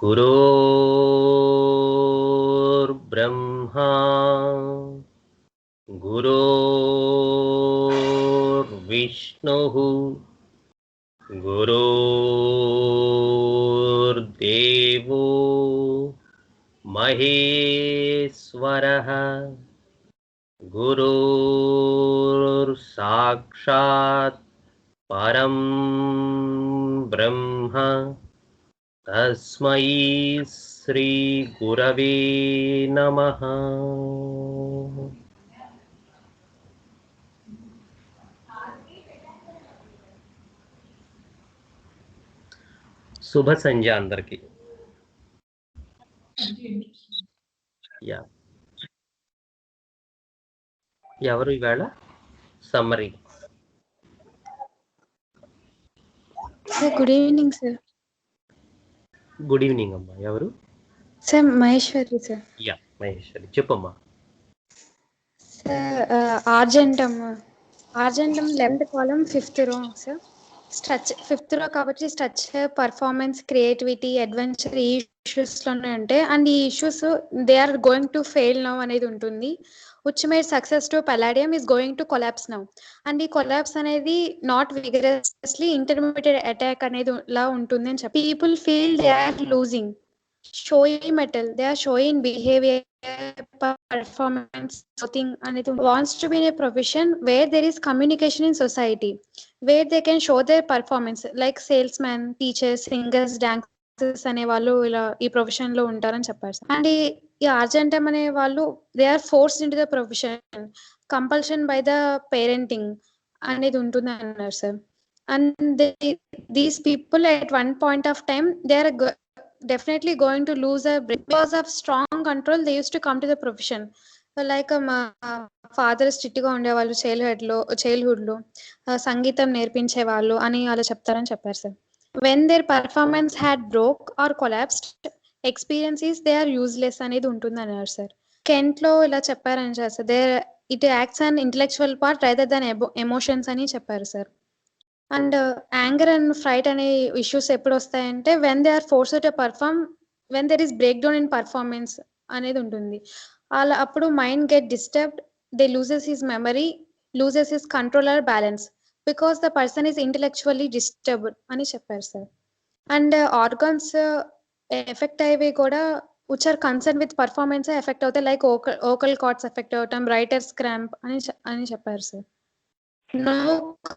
गुरोर्ब्रह्मा गुरोर्विष्णुः गुरोर्देवो महेश्वरः गुरोर्साक्षात् परं ब्रह्म तस्मै श्री गुरवे नमः. శుభ సంధ్య అందరికి. ఎవరు ఇవాళ summary? Good evening sir. Good evening అమ్మా. ఎవరు? Sir Maheshwari sir. Yeah Maheshwari, చెప్పమ్మా. సార్ ఆర్జెంటమ్ లెఫ్ట్ కాలమ్ 5th రో సార్. స్ట్రచ్ 5th రో కాబట్టి స్ట్రక్చర్, పర్ఫార్మెన్స్, క్రియేటివిటీ, అడ్వెంచర్ ఈ ఇష్యూస్లోనే ఉంటాయి. అండ్ ఈ issues they are going to fail now అనేది ఉంటుంది. which made success to Palladium is going to collapse now. And ఈ కొలాప్స్ అనేది నాట్ విగరస్లీ ఇంటర్మీడియట్ అటాక్ అనేది లా ఉంటుంది అని చెప్పి people feel they are losing showing metal, they are showing behaviour, performance, something అనేది wants to be in a profession where there is communication in society, where they can show their performance like salesman, teachers, singers, dancers అనే వాళ్ళు ఇలా ఈ profession లో ఉంటారని చెప్పారు. And ఈ argentum అనే వాళ్ళు they are forced into the profession, compulsion by the parenting అనేది ఉంటుంది అన్నారు sir. And these people at one point of time they are definitely going to lose a brain because of strong control. They used to come to the profession like మా father strict గా ఉండేవాళ్ళు childhood లో సంగీతం నేర్పించే వాళ్ళు అని అలా చెప్తారని చెప్పారు sir. when their performance had broke or collapsed, experiences they are useless అనేది ఉంటుంది అన్నారు సార్. కెంట్ లో ఇలా చెప్పారని sir. They it acts on intellectual part rather than emotions అని చెప్పారు sir. And anger and fright అనే ఇష్యూస్ ఎప్పుడు వస్తాయంటే when they are forced to perform, when there is break down in performance అనేది ఉంటుంది. అలా అప్పుడు mind get disturbed, they loses his memory, loses his control or balance because the person is intellectually disturbed అని చెప్పారు sir. And organs effect అయ్యేవి కూడా which are concerned with performance effect అవుతాయి, like vocal cards effect అవటం, writers cramp అని చెప్పారు sir. No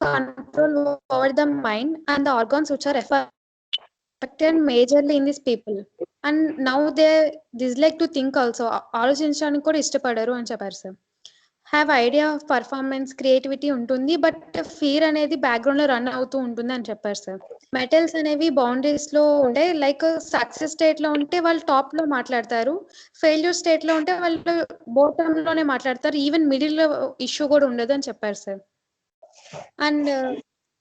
control over the mind and the organs which are affected majorly in these people. And now they dislike to think also, ఆలోచించడానికి కూడా ఇష్టపడరు అని చెప్పారు sir. Have idea of performance, creativity ఉంటుంది, but fear అనేది background లో run అవుతూ ఉంటుంది అని చెప్పారు సార్. మెటల్స్ అనేవి బౌండరీస్ లో ఉంటే లైక్ సక్సెస్ స్టేట్ లో ఉంటే వాళ్ళు టాప్ లో మాట్లాడతారు, ఫెయిల్యూర్ స్టేట్ లో ఉంటే వాళ్ళు బాటమ్ లోనే మాట్లాడతారు, ఈవెన్ మిడిల్ లో ఇష్యూ కూడా ఉండదు అని చెప్పారు సార్. అండ్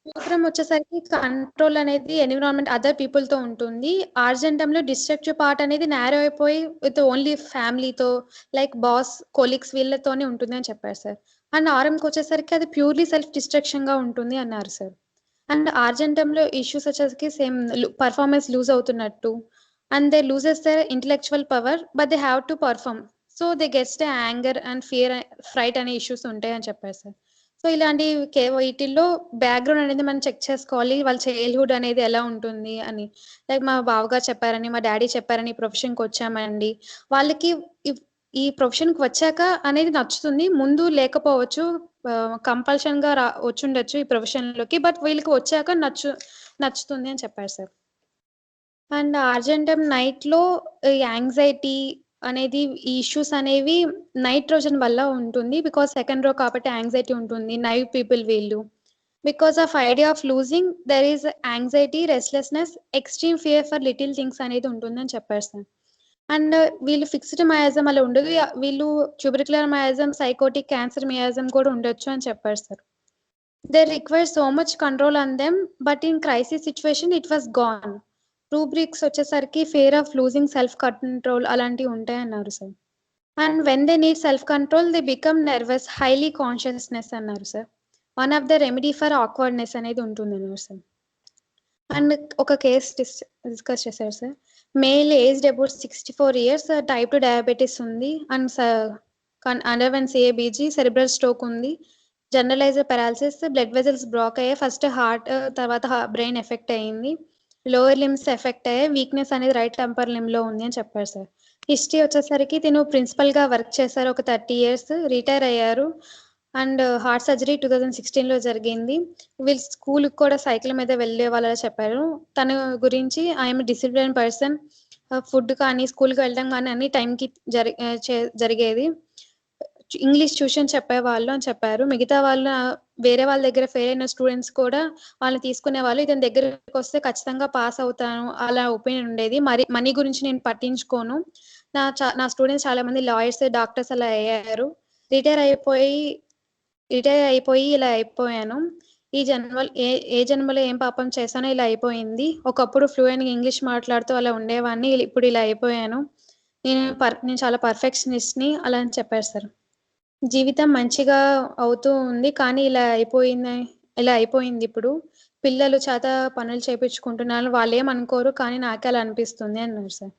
సూత్రం వచ్చేసరికి కంట్రోల్ అనేది ఎన్విరాన్మెంట్, అదర్ పీపుల్ తో ఉంటుంది. ఆర్జెంటమ్ లో డిస్ట్రక్టివ్ పార్ట్ అనేది నేరో అయిపోయి విత్ ఓన్లీ ఫ్యామిలీతో లైక్ బాస్, కొలీగ్స్ వీళ్ళతోనే ఉంటుంది అని చెప్పారు సార్. అండ్ ఆర్ఎంకి వచ్చేసరికి అది ప్యూర్లీ సెల్ఫ్ డిస్ట్రక్షన్ గా ఉంటుంది అన్నారు సార్. అండ్ ఆర్జెంటమ్ లో ఇష్యూస్ వచ్చేసరికి సేమ్ పర్ఫార్మెన్స్ లూజ్ అవుతున్నట్టు, and they loses their intellectual power but they have to perform, so they gets the anger and fear, fright అనే ఇష్యూస్ ఉంటాయి అని చెప్పారు సార్. సో ఇలాంటి వీటిల్లో బ్యాక్గ్రౌండ్ అనేది మనం చెక్ చేసుకోవాలి, వాళ్ళ చైల్డ్హుడ్ అనేది ఎలా ఉంటుంది అని. లైక్ మా బావగారు చెప్పారని, మా డాడీ చెప్పారని ఈ ప్రొఫెషన్కి వచ్చామండి, వాళ్ళకి ఈ ప్రొఫెషన్కి వచ్చాక అనేది నచ్చుతుంది, ముందు లేకపోవచ్చు, కంపల్షన్ గా వచ్చుండొచ్చు ఈ ప్రొఫెషన్ లోకి, బట్ వీళ్ళకి వచ్చాక నచ్చుతుంది అని చెప్పారు సార్. అండ్ ఆర్జెంటమ్ నైట్ లో యాంగ్జైటీ అనేది, ఈ ఇష్యూస్ అనేవి నైట్రోజన్ వల్ల ఉంటుంది, బికాస్ సెకండ్ రో కాబట్టి యాంగ్జైటీ ఉంటుంది. నైవ్ పీపుల్ వీళ్ళు because of idea of losing there is anxiety, restlessness, extreme fear for little things అనేది ఉంటుందని చెప్పారు సార్. అండ్ వీళ్ళు ఫిక్స్డ్ మయాజం అలా ఉండదు, వీళ్ళు tubercular miasm, sycotic, cancer miasm కూడా ఉండొచ్చు అని చెప్పారు sir. They require so much control on them, but in crisis situation it was gone. Rubrics వచ్చేసరికి fear of losing, self control అలాంటివి ఉంటాయన్నారు sir. And when they need self control they become nervous, highly consciousness అన్నారు sir. One of the remedy for awkwardness అనేది ఉంటుంది అన్నారు sir. And ఒక case discuss చేశారు sir. Male aged about 64 years, type 2 diabetes ఉంది and underwent CABG, cerebral stroke ఉంది, generalised paralysis, blood vessels block అయ్యాయి, first heart తర్వాత బ్రెయిన్ ఎఫెక్ట్ అయ్యింది, లోవర్ లిమ్స్ ఎఫెక్ట్ అయ్యాయి, వీక్నెస్ అనేది రైట్ టెంపర్ లిమ్లో ఉంది అని చెప్పారు సార్. హిస్టరీ వచ్చేసరికి తిను ప్రిన్సిపల్గా వర్క్ చేశారు ఒక 30 years, రిటైర్ అయ్యారు. అండ్ హార్ట్ సర్జరీ 2016లో జరిగింది. వీళ్ళు స్కూల్కి కూడా సైకిల్ మీద వెళ్ళే వాళ్ళ చెప్పారు. తన గురించి ఐఎమ్ డిసిప్లిన్ పర్సన్, ఫుడ్ కానీ స్కూల్కి వెళ్ళడం కానీ అన్ని టైంకి జరిగేది, ఇంగ్లీష్ ట్యూషన్ చెప్పేవాళ్ళు అని చెప్పారు. మిగతా వాళ్ళు వేరే వాళ్ళ దగ్గర ఫెయిల్ అయిన స్టూడెంట్స్ కూడా వాళ్ళని తీసుకునే వాళ్ళు, ఇతని దగ్గరకు వస్తే ఖచ్చితంగా పాస్ అవుతాను అలా ఒపీనియన్ ఉండేది. మరి మనీ గురించి నేను పట్టించుకోను, నా స్టూడెంట్స్ చాలా మంది లాయర్స్, డాక్టర్స్ అలా అయ్యారు, రిటైర్ అయిపోయి ఇలా అయిపోయాను, ఏ జన్మలో ఏం పాపం చేశానో ఇలా అయిపోయింది, ఒకప్పుడు ఫ్లూయెంట్గా ఇంగ్లీష్ మాట్లాడుతూ అలా ఉండేవాడిని, ఇప్పుడు ఇలా అయిపోయాను, నేను చాలా పర్ఫెక్షనిస్ట్ని అలా అని చెప్పారు సార్. జీవితం మంచిగా అవుతూ ఉంది కానీ ఇలా అయిపోయింది ఇప్పుడు, పిల్లలు చేత పనులు చేయించుకుంటున్నాను, వాళ్ళు ఏమనుకోరు కానీ నాకే అలా అనిపిస్తుంది అన్నారు సార్.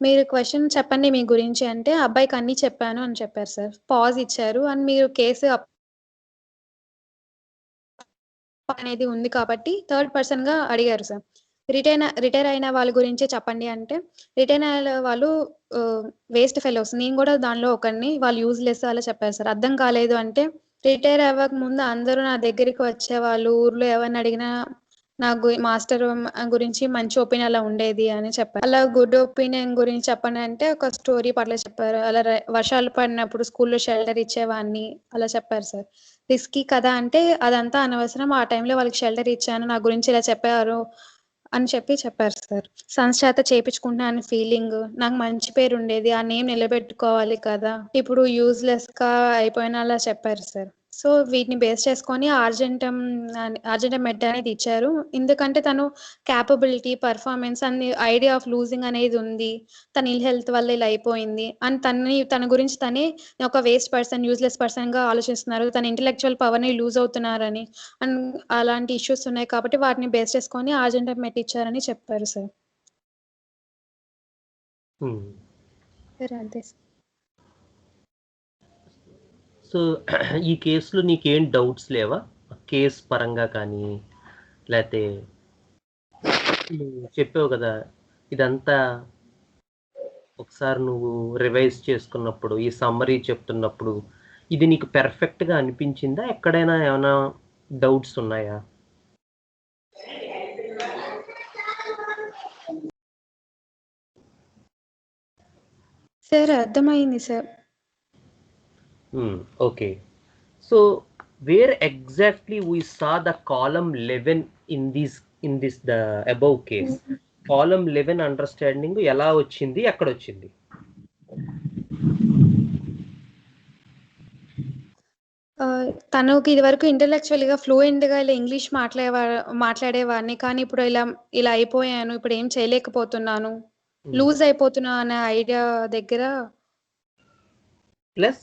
మీరు క్వశ్చన్ చెప్పండి మీ గురించి అంటే అబ్బాయికి అన్నీ చెప్పాను అని చెప్పారు సార్. పాజ్ ఇచ్చారు అండ్ మీరు కేసు అనేది ఉంది కాబట్టి థర్డ్ పర్సన్గా అడిగారు సార్. రిటైర్ అయిన వాళ్ళ గురించి చెప్పండి అంటే, రిటైర్ అయిన వాళ్ళు వేస్ట్ ఫెలోస్, నేను కూడా దానిలో ఒకరిని, వాళ్ళు యూజ్లెస్ అలా చెప్పారు సార్. అర్థం కాలేదు అంటే, రిటైర్ అవ్వక ముందు అందరూ నా దగ్గరికి వచ్చేవాళ్ళు, ఊర్లో ఎవరిని అడిగినా మాస్టర్ గురించి మంచి ఒపీనియన్ అలా ఉండేది అని చెప్పారు. అలా గుడ్ ఒపీనియన్ గురించి చెప్పండి అంటే ఒక స్టోరీ పట్ల చెప్పారు. అలా వర్షాలు పడినప్పుడు స్కూల్లో షెల్టర్ ఇచ్చేవాడిని అలా చెప్పారు సార్. రిస్కీ కదా అంటే అదంతా అనవసరం, ఆ టైంలో వాళ్ళకి షెల్టర్ ఇచ్చాను, నా గురించి ఇలా చెప్పారు అని చెప్పారు సార్. సన్స్ చేత చేయించుకుంటున్నా అని ఫీలింగ్, నాకు మంచి పేరు ఉండేది, ఆ నేమ్ నిలబెట్టుకోవాలి కదా, ఇప్పుడు యూజ్లెస్ గా అయిపోయిన అలా చెప్పారు సార్. సో వీటిని బేస్ చేసుకొని ఆర్జెంటమ్ మెడ్ అనేది ఇచ్చారు, ఎందుకంటే తను capability, performance and idea of losing అనేది ఉంది, తన ఇల్ హెల్త్ వల్ల ఇలా అయిపోయింది అండ్ తన గురించి తనే ఒక వేస్ట్ పర్సన్, యూజ్లెస్ పర్సన్ గా ఆలోచిస్తున్నారు, తన ఇంటెలెక్చువల్ పవర్ ని లూజ్ అవుతున్నారని అండ్ అలాంటి ఇష్యూస్ ఉన్నాయి కాబట్టి వాటిని బేస్ చేసుకొని ఆర్జెంటమ్ మెడ్ ఇచ్చారని చెప్పారు సార్. అంతే సార్. సో ఈ కేసులో నీకేం డౌట్స్ లేవా, కేసు పరంగా కానీ, లేకపోతే చెప్పావు కదా ఇదంతా ఒకసారి నువ్వు రివైజ్ చేసుకున్నప్పుడు, ఈ సమ్మరీ చెప్తున్నప్పుడు ఇది నీకు పెర్ఫెక్ట్గా అనిపించిందా, ఎక్కడైనా ఏమైనా డౌట్స్ ఉన్నాయా? సార్ అర్థమైంది sir. Okay, so where exactly we saw the column 11 in this the above case, column 11 understanding ఎలా వచ్చింది, ఎక్కడ వచ్చింది? తనకి ఇది వరకు ఇంటెలెక్చువల్ గా ఫ్లూయెంట్ గా ఇలా ఇంగ్లీష్ మాట్లాడేవాడిని, కానీ ఇప్పుడు ఇలా అయిపోయాను, ఇప్పుడు ఏం చేయలేకపోతున్నాను, లూజ్ అయిపోతున్నా అనే ఐడియా దగ్గర ప్లస్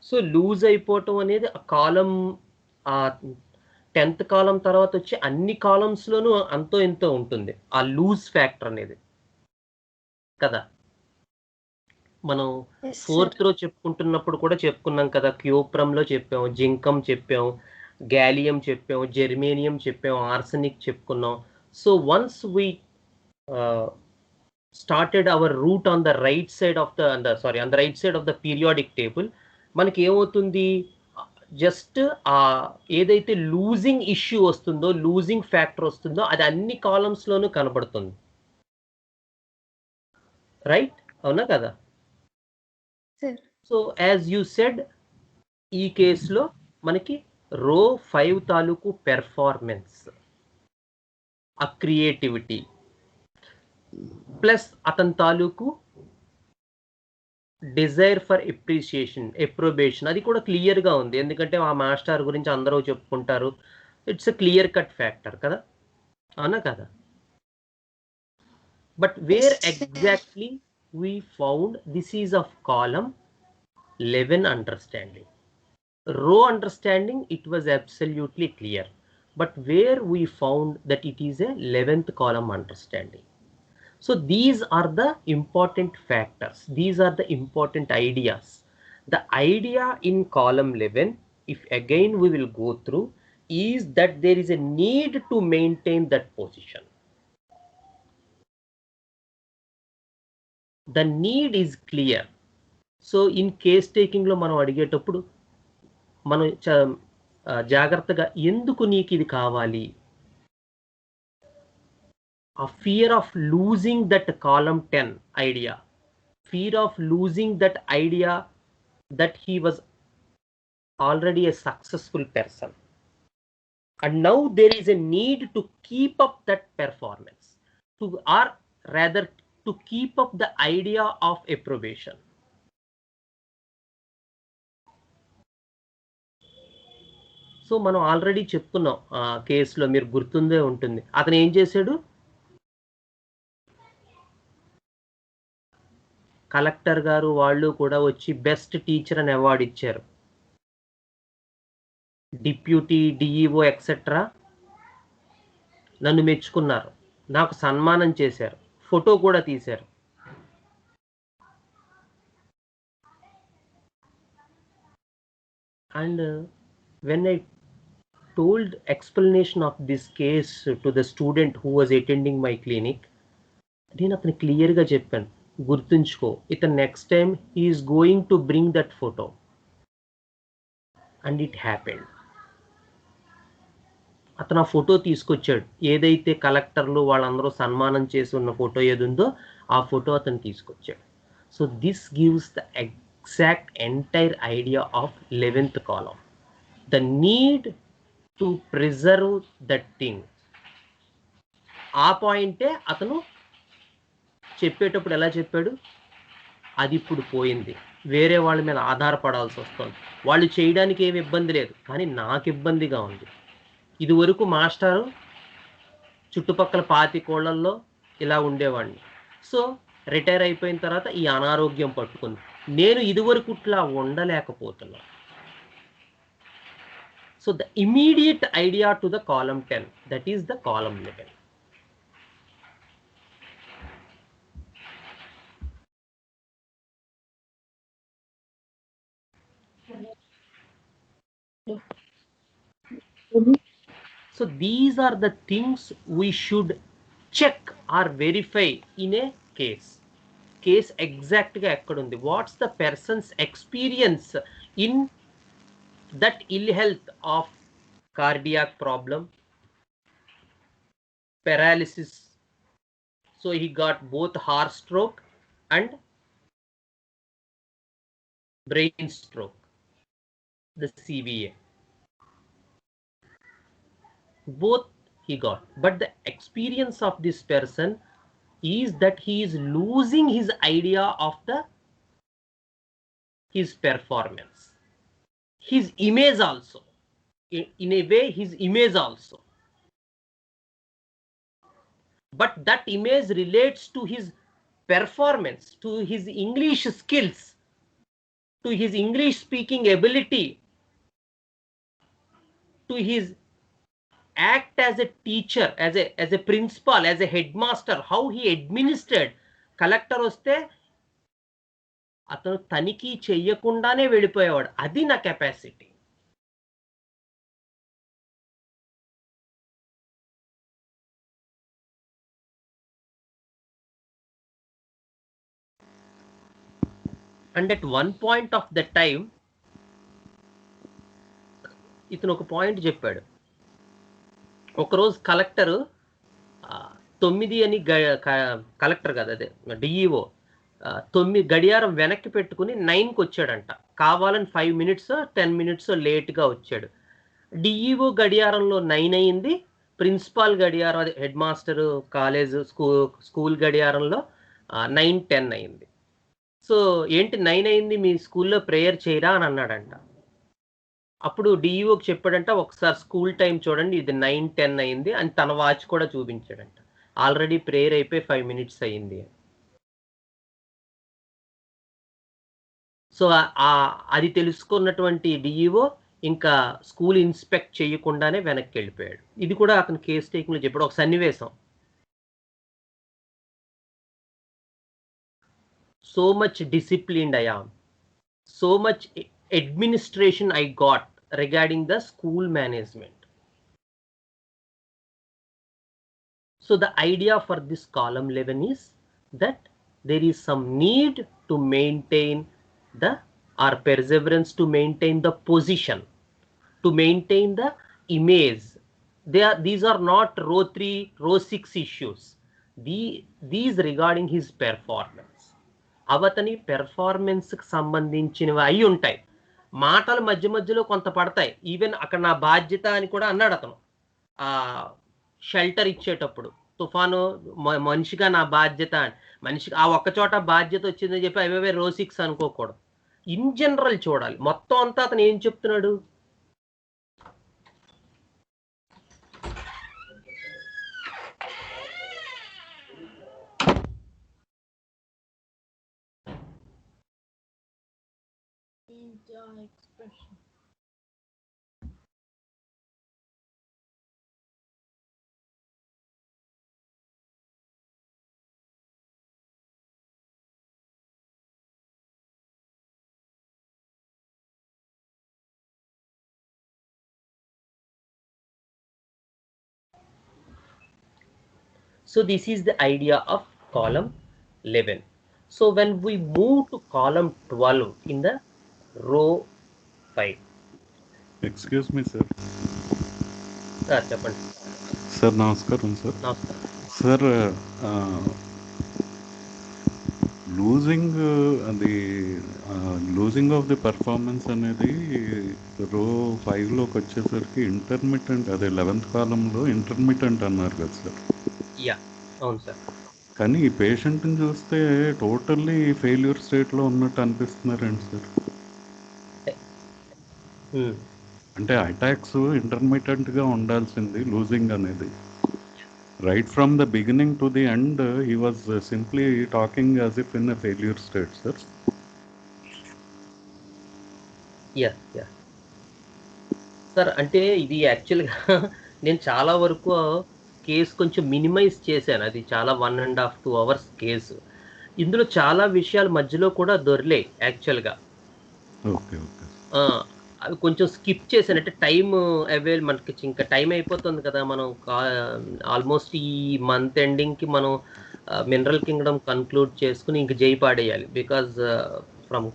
సో లూజ్ అయిపోవటం అనేది ఆ కాలం, ఆ 10th కాలం తర్వాత వచ్చి అన్ని కాలమ్స్లోనూ అంతో ఎంతో ఉంటుంది ఆ లూజ్ ఫ్యాక్టర్ అనేది కదా. మనం 4th రో చెప్పుకుంటున్నప్పుడు కూడా చెప్పుకున్నాం కదా, క్యూప్రంలో చెప్పాం, జింకం చెప్పాం, గ్యాలియం చెప్పాం, జెర్మేనియం చెప్పాం, ఆర్సనిక్ చెప్పుకున్నాం. So once we started our route on the right side of the periodic table, మనకి ఏమవుతుంది, జస్ట్ ఏదైతే లూజింగ్ ఇష్యూ వస్తుందో, లూజింగ్ ఫ్యాక్టర్ వస్తుందో అది అన్ని కాలమ్స్లోనూ కనబడుతుంది, రైట్? అవునా కదా? సో యాజ్ యూ సెడ్, ఈ కేసులో మనకి రో 5 తాలూకు పెర్ఫార్మెన్స్, ఆ క్రియేటివిటీ ప్లస్ అతని తాలూకు డిజైర్ ఫర్ ఎప్రోబేషన్ అది కూడా క్లియర్గా ఉంది, ఎందుకంటే ఆ మాస్టర్ గురించి అందరూ చెప్పుకుంటారు, it's a clear cut factor కదా, అవునా కదా? But where exactly we found this is of column 11 understanding, row understanding it was absolutely clear. but where we found that it is a 11th column understanding. So these are the important factors. These are the important ideas. The idea in column 11, if again we will go through, is that there is a need to maintain that position. The need is clear. So in case taking లో మనం అడిగేటప్పుడు మనం జాగ్రత్తగా ఎందుకు నీకు ఇది కావాలి, a fear of losing that column 10 idea, fear of losing that idea that he was already a successful person, and now there is a need to keep up that performance, to or rather to keep up the idea of approbation. So మనం already చెప్పుకున్నాం ఆ కేసులో, మీరు గుర్తుందే ఉంటుంది. అతను ఏం చేశాడు, collector గారు వాళ్ళు కూడా వచ్చి బెస్ట్ టీచర్ అని అవార్డు ఇచ్చారు. డిప్యూటీ డిఈఓ ఎక్సెట్రా నన్ను మెచ్చుకున్నారు, నాకు సన్మానం చేశారు, ఫోటో కూడా తీశారు. And when I told explanation of this case to the student who was attending my clinic, నేను అతను క్లియర్గా చెప్పాను, గుర్తుంచుకో ఇతను next time he is going to bring that photo. And it happened. అతను ఆ ఫోటో తీసుకొచ్చాడు, ఏదైతే కలెక్టర్లు వాళ్ళందరూ సన్మానం చేసి ఉన్న ఫోటో ఏది ఉందో ఆ ఫోటో అతను తీసుకొచ్చాడు. So this gives the exact entire idea of 11th column, the need to preserve that thing. ఆ పాయింటే అతను చెప్పేటప్పుడు ఎలా చెప్పాడు, అది ఇప్పుడు పోయింది, వేరే వాళ్ళ మీద ఆధారపడాల్సి వస్తుంది, వాళ్ళు చేయడానికి ఏమి ఇబ్బంది లేదు కానీ నాకు ఇబ్బందిగా ఉంది. ఇదివరకు మాస్టారు చుట్టుపక్కల 25 కోళ్లల్లో ఇలా ఉండేవాడిని, సో రిటైర్ అయిపోయిన తర్వాత ఈ అనారోగ్యం పట్టుకుంది, నేను ఇదివరకు ఇట్లా ఉండలేకపోతున్నాను. So the immediate idea to the column 10, that is the column 11. So these are the things we should check or verify in a case. Case exact ga ekkadundi, what's the person's experience in that ill health of cardiac problem, paralysis. So he got both heart stroke and brain stroke, the CVA. Both he got, but the experience of this person is that he is losing his idea of his performance, his image also, in a way his image also, but that image relates to his performance, to his English skills, to his English speaking ability, to his act as a teacher, as a principal, as a headmaster, how he administered. Collector వస్తే అతను తనిఖీ చెయ్యకుండానే వెళ్ళిపోయేవాడు, అది నా capacity. And at one point of the time ఇతను ఒక point చెప్పాడు. ఒకరోజు కలెక్టర్ 9 అని కలెక్టర్ కదా, అదే డిఈఓ 9 గడియారం వెనక్కి పెట్టుకుని 9కి వచ్చాడంట, కావాలని 5 minutes 10 minutes లేట్గా వచ్చాడు. డిఈఓ గడియారంలో 9 అయింది, ప్రిన్సిపాల్ గడియారం అదే హెడ్ మాస్టర్ కాలేజ్ స్కూల్ గడియారంలో 9:10 అయింది. సో ఏంటి 9 అయింది, మీ స్కూల్లో ప్రేయర్ చేయరా అని అన్నాడంట. అప్పుడు డిఈఓకి చెప్పాడంట, ఒకసారి స్కూల్ టైం చూడండి, ఇది 9:10 అయింది అని తన వాచ్ కూడా చూపించాడంట, ఆల్రెడీ ప్రేయర్ అయిపోయి 5 minutes అయింది. సో అది తెలుసుకున్నటువంటి డిఈఓ ఇంకా స్కూల్ ఇన్స్పెక్ట్ చేయకుండానే వెనక్కి వెళ్ళిపోయాడు. ఇది కూడా అతను కేస్ టేకింగ్లో చెప్పాడు. ఒక సన్నివేశం, so much disciplined I am, so much administration I got regarding the school management. So the idea for this column 11 is that there is some need to maintain the or perseverance to maintain the position, to maintain the image. These are not row 3, row 6 issues. These regarding his performance. అవతని పెర్ఫార్మెన్స్కి సంబంధించినవి అయి ఉంటాయి. మాటలు మధ్య మధ్యలో కొంత పడతాయి. Even అక్కడ నా బాధ్యత అని కూడా అన్నాడు అతను. షెల్టర్ ఇచ్చేటప్పుడు తుఫాను మనిషిగా నా బాధ్యత అని, మనిషికి ఆ ఒక్క చోట బాధ్యత వచ్చిందని చెప్పి అవే రో 6 అనుకోకూడదు. ఇన్ జనరల్ చూడాలి. మొత్తం అంతా అతను ఏం చెప్తున్నాడు, So this is the idea of column 11. So when we move to column 12 in the row 5. Excuse me, sir. చెప్పండి సార్. నమస్కారం సార్. నమస్కారం sir, losing of the performance అనేది రో 5లోకి వచ్చేసరికి ఇంటర్మిటెంట్, అదే 11th కాలంలో ఇంటర్మిటెంట్ అన్నారు కదా సార్. యా అవును సార్. కానీ ఈ పేషెంట్ని చూస్తే టోటల్లీ ఫెయిల్యూర్ స్టేట్లో ఉన్నట్టు అనిపిస్తున్నారండి సార్. అంటే అటాక్స్ ఇంటర్మిటెంట్గా ఉండాల్సింది, లూజింగ్ అనేది right from the beginning to the end he was simply talking as if in a failure state sir. Yeah yeah sir, అంటే ఇది యాక్చువల్గా నేను చాలా వరకు కేసు కొంచెం మినిమైజ్ చేశాను. అది చాలా 1.5 2 hours కేసు. ఇందులో చాలా విషయాలు మధ్యలో కూడా దొరికాయి యాక్చువల్గా. Okay okay. అవి కొంచెం స్కిప్ చేశాను. అంటే టైం మనకి ఇంకా టైం అయిపోతుంది కదా, మనం ఆల్మోస్ట్ ఈ మంత్ ఎండింగ్కి మనం మినరల్ కింగ్డమ్ కన్క్లూడ్ చేసుకుని ఇంక జై పాడేయాలి. Because from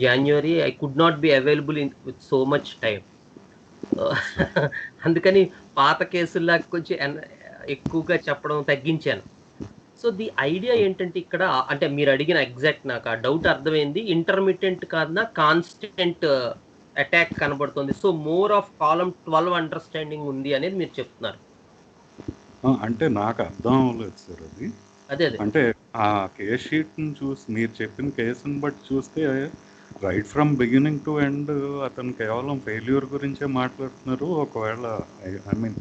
January I could not be available with so much time. అందుకని పాత కేసుల్లా కొంచెం ఎక్కువగా చెప్పడం తగ్గించాను. సో ది ఐడియా ఏంటంటే ఇక్కడ, అంటే మీరు అడిగిన ఎగ్జాక్ట్ నాకు ఆ డౌట్ అర్థమైంది. ఇంటర్మిటెంట్ కాదన్నా కాన్స్టెంట్ అటాక్ కనబడుతుంది. So more of column 12 understanding ఉంది అనేది మీరు చెప్తున్నారు. అంటే నాకు అర్థం అవ్వలేదు సార్ అది. అదే అంటే ఆ కేస్ షీట్ని చూసి, మీరు చెప్పిన కేసుని బట్టి చూస్తే right from beginning to end అతను కేవలం ఫెయిల్యూర్ గురించే మాట్లాడుతున్నారు. ఒకవేళ ఐ మీన్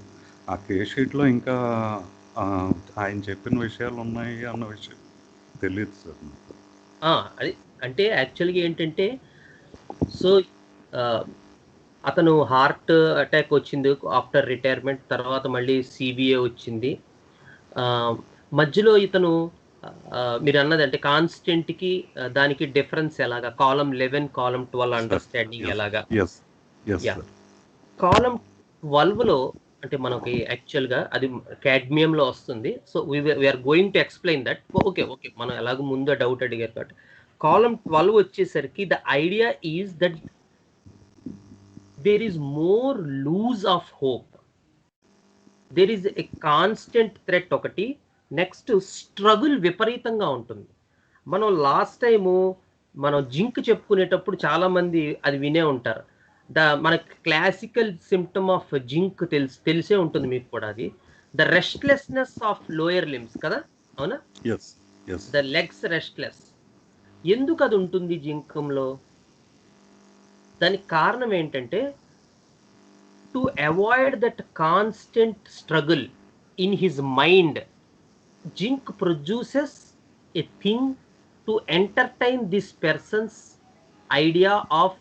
ఆ కేస్ షీట్లో ఇంకా ఆయన చెప్పిన విషయాలు ఉన్నాయి అన్న విషయం తెలియదు సార్. అది అంటే యాక్చువల్గా ఏంటంటే, సో అతను హార్ట్ అటాక్ వచ్చింది ఆఫ్టర్ రిటైర్మెంట్, తర్వాత మళ్ళీ సిబిఏ వచ్చింది. మధ్యలో ఇతను మీరు అన్నది అంటే కాన్స్టెంట్కి దానికి డిఫరెన్స్ ఎలాగా, కాలమ్ 11 కాలమ్ 12 అండర్స్టాండింగ్ ఎలాగా. కాలమ్ 12లో అంటే మనకి యాక్చువల్గా అది కాడ్మియంలో వస్తుంది. So we are going to explain that. Okay మనం ఎలాగో ముందు డౌట్ అడిగారు కాబట్టి కాలమ్ 12 వచ్చేసరికి the idea is that there is more lose of hope, there is a constant threat ఒకటి. నెక్స్ట్ స్ట్రగుల్ విపరీతంగా ఉంటుంది. మనం లాస్ట్ టైము మనం జింక్ చెప్పుకునేటప్పుడు చాలామంది అది వినే ఉంటారు. మనకి క్లాసికల్ సిమ్టమ్ ఆఫ్ జింక్ తెలిసే ఉంటుంది మీకు కూడా. అది the restlessness of lower limbs కదా, అవునా? The legs restless. ఎందుకు అది ఉంటుంది జింకంలో? దానికి కారణం ఏంటంటే, to avoid that constant struggle in his mind, zinc produces a thing to entertain this persons idea of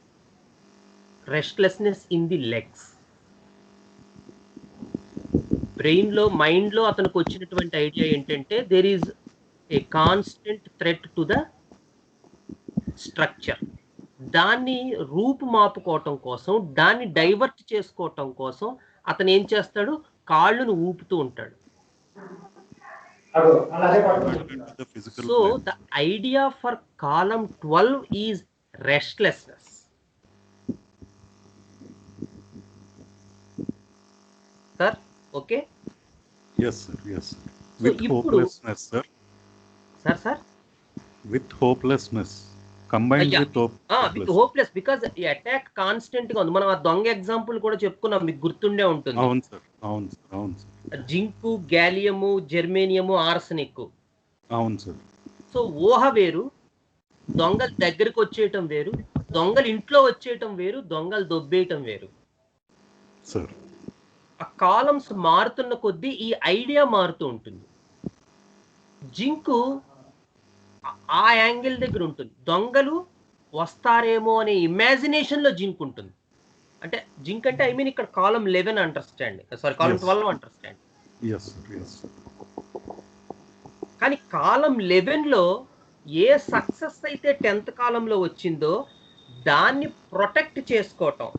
restlessness in the legs. బ్రెయిన్లో మైండ్లో అతనికి వచ్చినటువంటి ఐడియా ఏంటంటే there is a constant threat to the structure. దాన్ని రూపుమాపుకోవటం కోసం, దాన్ని divert చేసుకోవటం కోసం అతను ఏం చేస్తాడు, కాళ్ళను ఊపుతూ ఉంటాడు. So the idea for column 12 is restlessness. Sir okay? Yes, sir. Yes, sir. With ఇప్పుడు hopelessness, sir. Sir With hopelessness. Combined Yeah. with with hopelessness. Hopeless because ఈ అటాక్ కాన్స్టెంట్ గా ఉంది. మనం ఆ దొంగ ఎగ్జాంపుల్ కూడా చెప్పుకున్నాం, మీకు గుర్తుండే ఉంటుంది. అవును సార్, అవును సార్, అవును sir. Zinc, gallium, germanium, arsenic. అవును సార్. సో ఊహ వేరు, దొంగలు దగ్గరికి వచ్చేయటం వేరు, దొంగలు ఇంట్లో వచ్చేయటం వేరు, దొంగలు దొబ్బేయటం వేరు. సార్ ఆ కాలమ్స్ మారుతున్న కొద్దీ ఈ ఐడియా మారుతూ ఉంటుంది. జింకు ఆ యాంగిల్ దగ్గర ఉంటుంది, దొంగలు వస్తారేమో అనే ఇమాజినేషన్ లో జింక్ ఉంటుంది. అంటే జింక్ అంటే ఐ మీన్ ఇక్కడ column 11 understand, sorry column 12 understand. Yes sir, yes sir. కానీ కాలం 11 లో ఏ సక్సెస్ అయితే 10th కాలంలో వచ్చిందో దాన్ని ప్రొటెక్ట్ చేసుకోవటం,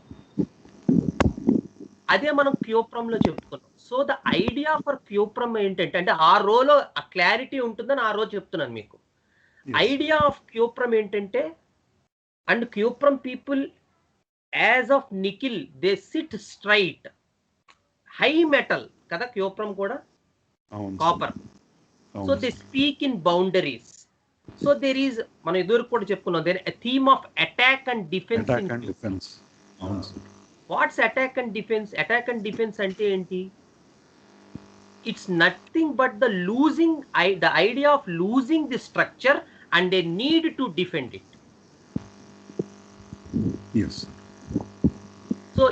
అదే మనం క్యూప్రమ్ లో చెప్పుకున్నాం. So the idea for cuprum ఏంటంటే, అంటే ఆ రోలో ఆ క్లారిటీ ఉంటుందని ఆ రోజు చెప్తున్నాను మీకు. ఐడియా ఆఫ్ క్యూప్రమ్ ఏంటంటే, and cuprum people as of nickel they sit straight, high metal కదా క్యూప్రమ్ కూడా, copper. So they speak in boundaries. So there is, మనం ఎదురు కూడా చెప్పుకున్నాం, their theme of attack and defence in defence. అవును sir. What's attack and defence? Attack and defence అంటే ఏంటి? It's nothing but the losing, the idea of losing the structure and they need to defend it. So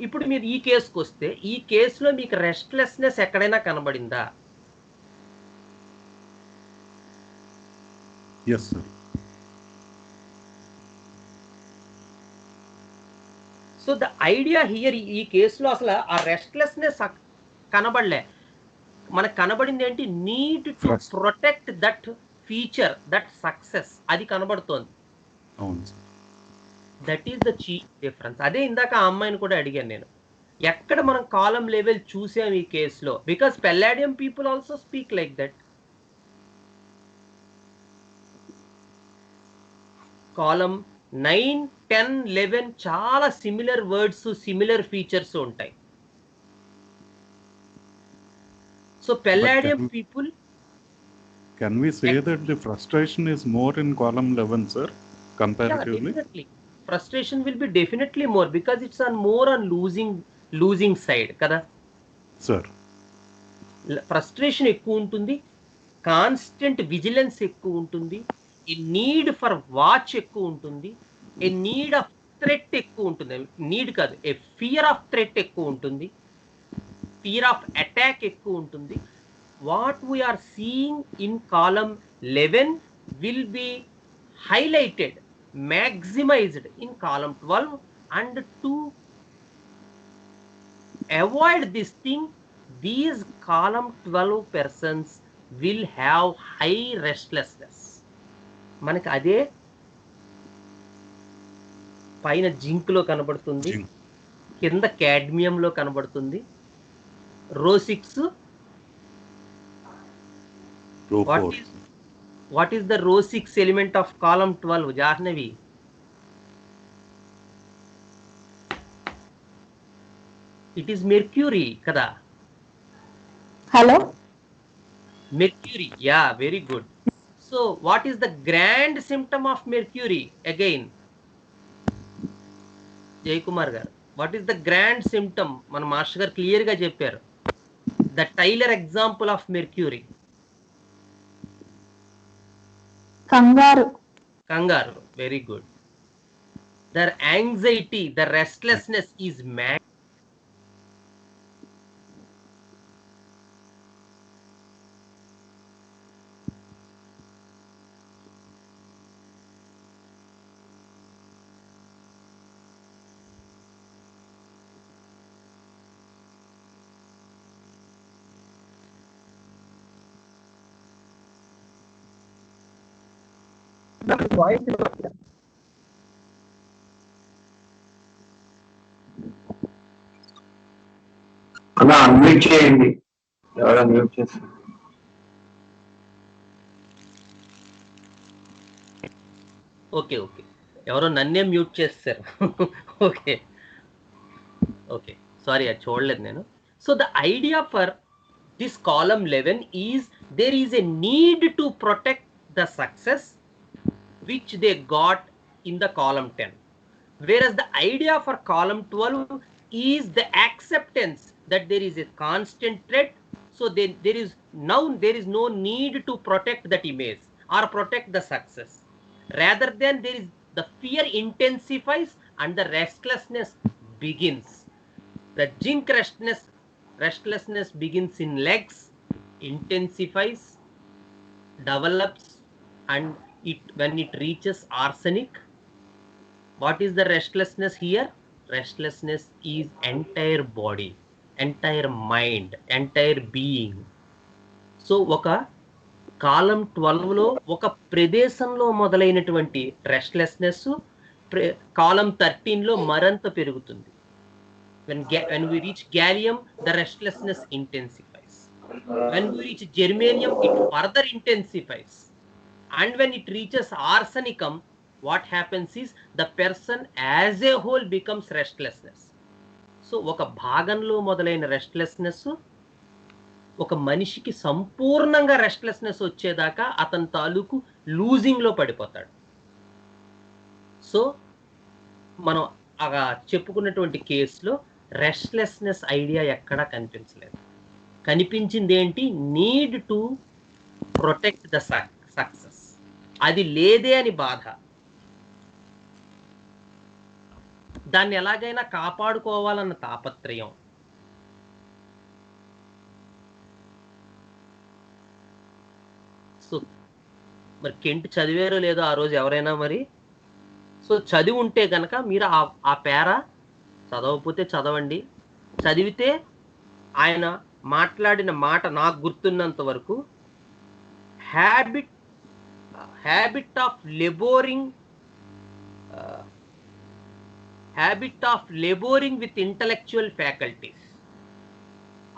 ఇప్పుడు మీరు ఈ కేసుకు వస్తే, ఈ కేసులో మీకు రెస్ట్లెస్నెస్ ఎక్కడైనా కనబడిందా? Yes sir. So the idea here, ఈ కేసులో అసలు ఆ రెస్ట్లెస్నెస్ కనబడలే. మనకు కనబడింది ఏంటి? Need to protect that feature, that success, అది కనబడుతోంది. That is the chief difference. అదే ఇందాక ఆ అమ్మాయిని కూడా అడిగాను నేను, ఎక్కడ మనం కాలం లెవెల్ చూసాం ఈ కేసులో. Because palladium people also speak like that. Column 9, 10, 11 చాలా సిమిలర్ వర్డ్స్, సిమిలర్ ఫీచర్స్ ఉంటాయి. So palladium people, can we say that the frustration is more in column 11 sir comparatively? Yeah, definitely frustration will be definitely more because it's more on losing side kada sir. Frustration ఎక్కువ ఉంటుంది, constant vigilance ఎక్కువ ఉంటుంది, a need for watch ఎక్కువ ఉంటుంది, a need of threat ఎక్కువ ఉంటుంది. Need కాదు, ఏ fear of threat ఎక్కువ ఉంటుంది, ఫియర్ ఆఫ్ అటాక్ ఎక్కువ ఉంటుంది. What we are seeing in column 11 will be highlighted, maximized in column 12, and to avoid this thing, these column 12 persons will have high restlessness. మనకి అదే పైన జింక్ లో కనబడుతుంది, కింద కాడ్మియం లో కనబడుతుంది. రో 6, what is the row 6 element of column 12 Jahnavi? It is mercury kada. Hello, Mercury, yeah, very good. So what is the grand symptom of mercury again? Jay Kumar garu, what is the grand symptom? Mana master garu clear ga chepparu. The Taylor example of mercury. Kangaru, very good. Their anxiety, the restlessness is mad. అలా unmute చేయండి, ఎవరు unmute చేస్తారు? Okay okay, ఎవరో నన్నే mute చేస్తారు. Okay okay, sorry, అది చూడలేదు నేను. So the idea for this column 11 is there is a need to protect the success which they got in the column 10, whereas the idea for column 12 is the acceptance that there is a constant threat. So there is no need to protect that image or protect the success. Rather than there is the fear intensifies and the restlessness begins. The zinc restlessness begins in legs, intensifies, develops, and when it reaches arsenic. What is the restlessness here? Restlessness is entire body, entire mind, entire being. So ఒక కాలం 12లో ఒక ప్రదేశంలో మొదలైనటువంటి restlessness కాలం 13లో మరింత పెరుగుతుంది. When we reach gallium, the restlessness intensifies. When we reach germanium, it further intensifies. And when it reaches arsenicum, what happens is the person as a whole becomes restlessness. So ఒక భాగంలో మొదలైన restlessness ఒక మనిషికి సంపూర్ణంగా restlessness వచ్చేదాకా అతని తాలూకు లూజింగ్లో పడిపోతాడు. సో మనం చెప్పుకున్నటువంటి కేసులో రెస్ట్లెస్నెస్ ఐడియా ఎక్కడా కనిపించలేదు. కనిపించింది ఏంటి? Need to protect the success. అది లేదే అని బాధ. దాన్ని ఎలాగైనా కాపాడుకోవాలన్న తాపత్రయం. సో మరి కెంట్ చదివారో లేదో ఆ రోజు ఎవరైనా మరి? సో చదివి ఉంటే కనుక మీరు ఆ పేర చదవకపోతే చదవండి, చదివితే ఆయన మాట్లాడిన మాట నాకు గుర్తున్నంత వరకు habit of labouring with intellectual faculties,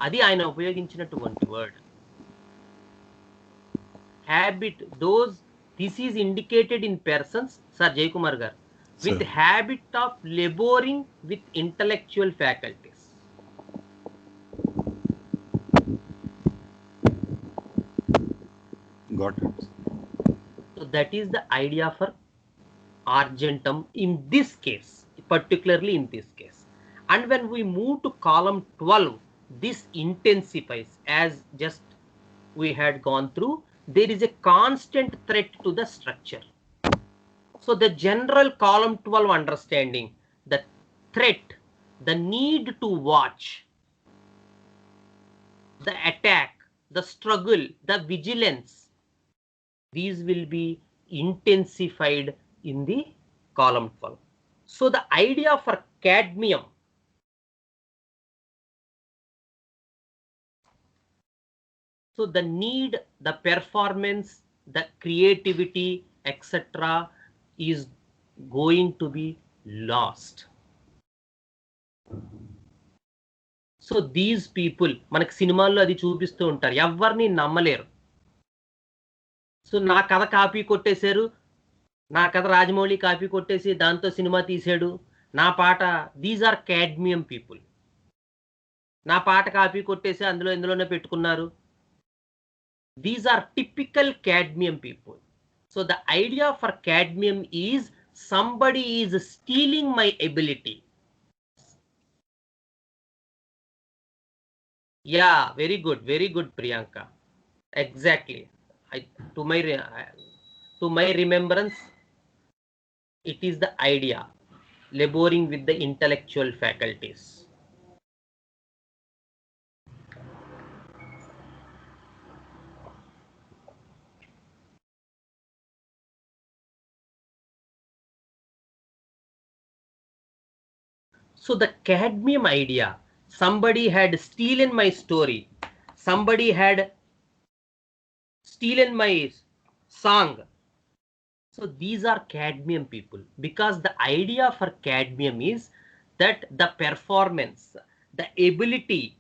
అది ఆయన ఉపయోగించినటువంటి word. Habit, this is indicated in persons, Sir Jaykumar gar, with habit of laboring with intellectual faculties. Got it. So that is the idea for argentum in this case, particularly in this case. And when we move to column 12, this intensifies, as just we had gone through. There is a constant threat to the structure. So the general column 12 understanding, the threat, the need to watch, the attack, the struggle, the vigilance, these will be intensified in the column 12. So the idea for cadmium, so the need, the performance, the creativity, etc. is going to be lost. So these people, మనకి సినిమాల్లో అది చూపిస్తూ ఉంటారు, ఎవరిని నమ్మలేరు. So నా కథ copy కొట్టేశారు, నా కథ రాజమౌళి కాపీ కొట్టేసి దాంతో సినిమా తీసాడు, నా పాట, దీస్ ఆర్ క్యాడ్మియం పీపుల్. నా పాట కాపీ కొట్టేసి ఇందులోనే పెట్టుకున్నారు. These are typical cadmium people. So the idea for cadmium is somebody is stealing my ability. Yeah, very good Priyanka. Exactly. To my remembrance, it is the idea, laboring with the intellectual faculties. So the cadmium idea, somebody had stolen my story, somebody had stolen my song. So these are cadmium people, because the idea for cadmium is that the performance, the ability,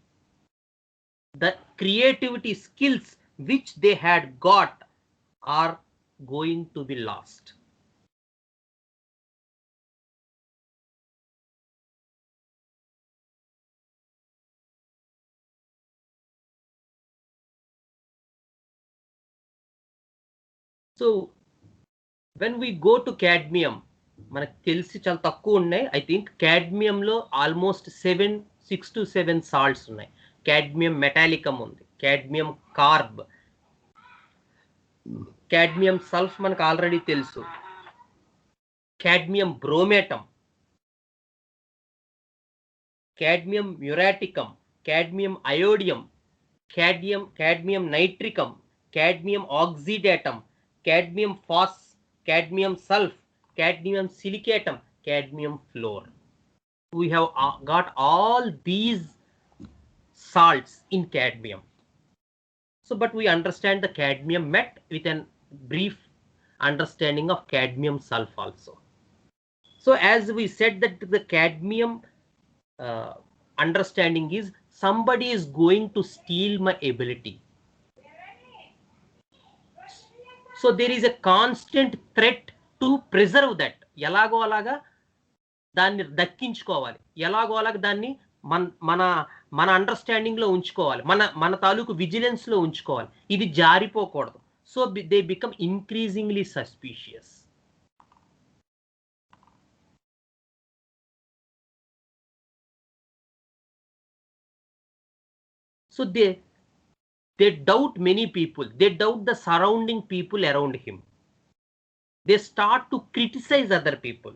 the creativity skills which they had got are going to be lost. So when we go to cadmium, మనకు తెలిసి చాలా తక్కువ ఉన్నాయి. I think cadmiumలో almost 6 to 7 salts ఉన్నాయి. cadmium metallicum ఉంది, cadmium carb, cadmium సల్ఫ్ మనకు already తెలుసు, cadmium బ్రోమేటం, cadmium మ్యూరాటికమ్, cadmium iodium, cadmium nitricum, cadmium oxidatum, cadmium phos, cadmium sulf, cadmium silicatum, cadmium fluor. We have got all these salts in cadmium. So, but we understand the cadmium met with a brief understanding of cadmium sulf also. So, as we said that the cadmium understanding is somebody is going to steal my ability. So there is a constant threat to preserve that. ఎలాగో అలాగా దాన్ని దక్కించుకోవాలి, ఎలాగో అలాగా దాన్ని మన understanding లో ఉంచుకోవాలి, మన తాలూకు విజిలెన్స్ లో ఉంచుకోవాలి, ఇది జారిపోకూడదు. So they become increasingly suspicious. So they doubt many people, they doubt the surrounding people around him, they start to criticize other people.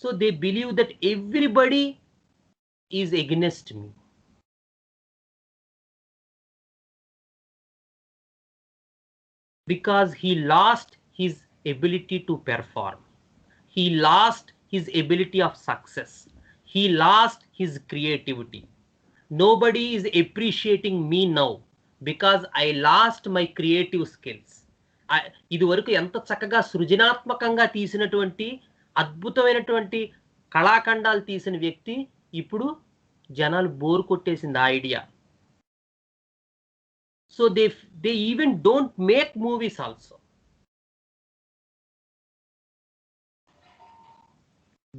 So they believe that everybody is against me. Because he lost his ability to perform, he lost his ability of success, he lost his creativity. Nobody is appreciating me now because I lost my creative skills. ఇది వరకు ఎంత చక్కగా సృజనాత్మకంగా తీసినటువంటి అద్భుతమైనటువంటి కళాఖండాలు తీసిన వ్యక్తి ఇప్పుడు జనాలు బోర్ కొట్టేసింది ఆ idea. So they even don't make movies also.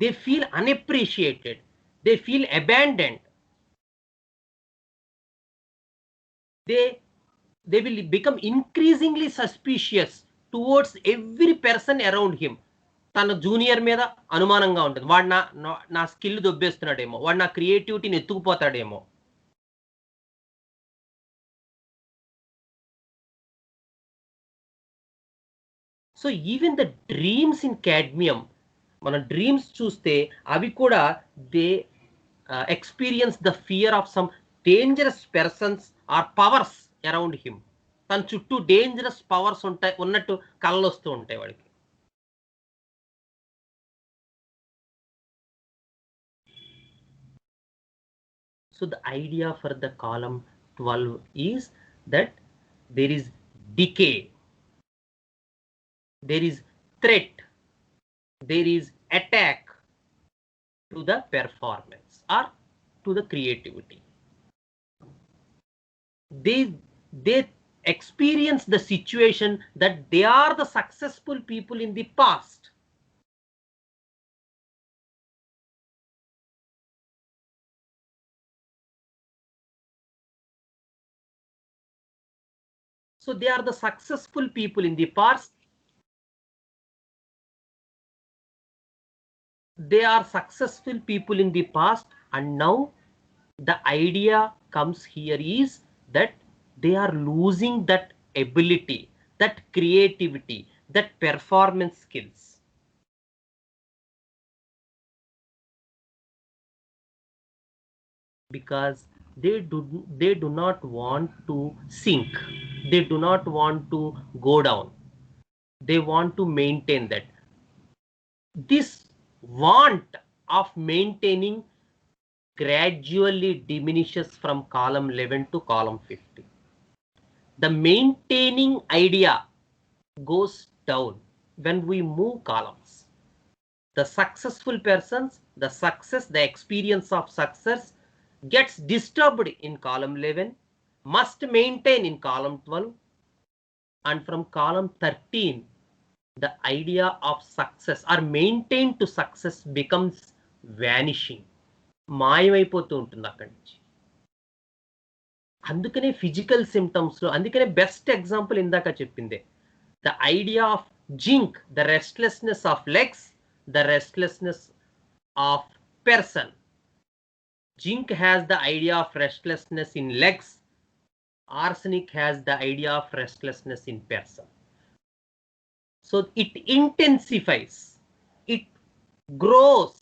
They feel unappreciated, they feel abandoned, they will become increasingly suspicious towards every person around him. తన జూనియర్ మీద అనుమానంగా ఉంటుంది, వాడు నా స్కిల్ దొబ్బేస్తున్నాడేమో, వాడు నా క్రియేటివిటీని ఎత్తుకుపోతాడేమో. So even the dreams in cadmium, మన డ్రీమ్స్ చూస్తే అవి కూడా they experience the fear of some dangerous persons or powers around him. తన చుట్టూ డేంజరస్ పవర్స్ ఉన్నట్టు కళ్ళు వస్తూ ఉంటాయి వాడికి. So the idea for the column 12 is that there is decay, there is threat, there is attack to the performance or to the creativity. They experience the situation that they are the successful people in the past. So they are the successful people in the past. They are successful people in the past, and now the idea comes here is that they are losing that ability, that creativity, that performance skills. Because they do not want to sink, they do not want to go down, they want to maintain that. This want of maintaining gradually diminishes from column 11 to column 50. The maintaining idea goes down when we move columns. The successful persons, the success, the experience of success gets disturbed in column 11, must maintain in column 12, and from column 13, the idea of success or maintain to success becomes vanishing. మాయమైపోతూ ఉంటుంది అక్కడి నుంచి. అందుకనే physical symptoms లో, అందుకనే best example ఇందాక చెప్పిందే, the idea of zinc, the restlessness of legs, the restlessness of person. Zinc has the idea of restlessness in legs. Arsenic has the idea of restlessness in person. So it intensifies, it grows,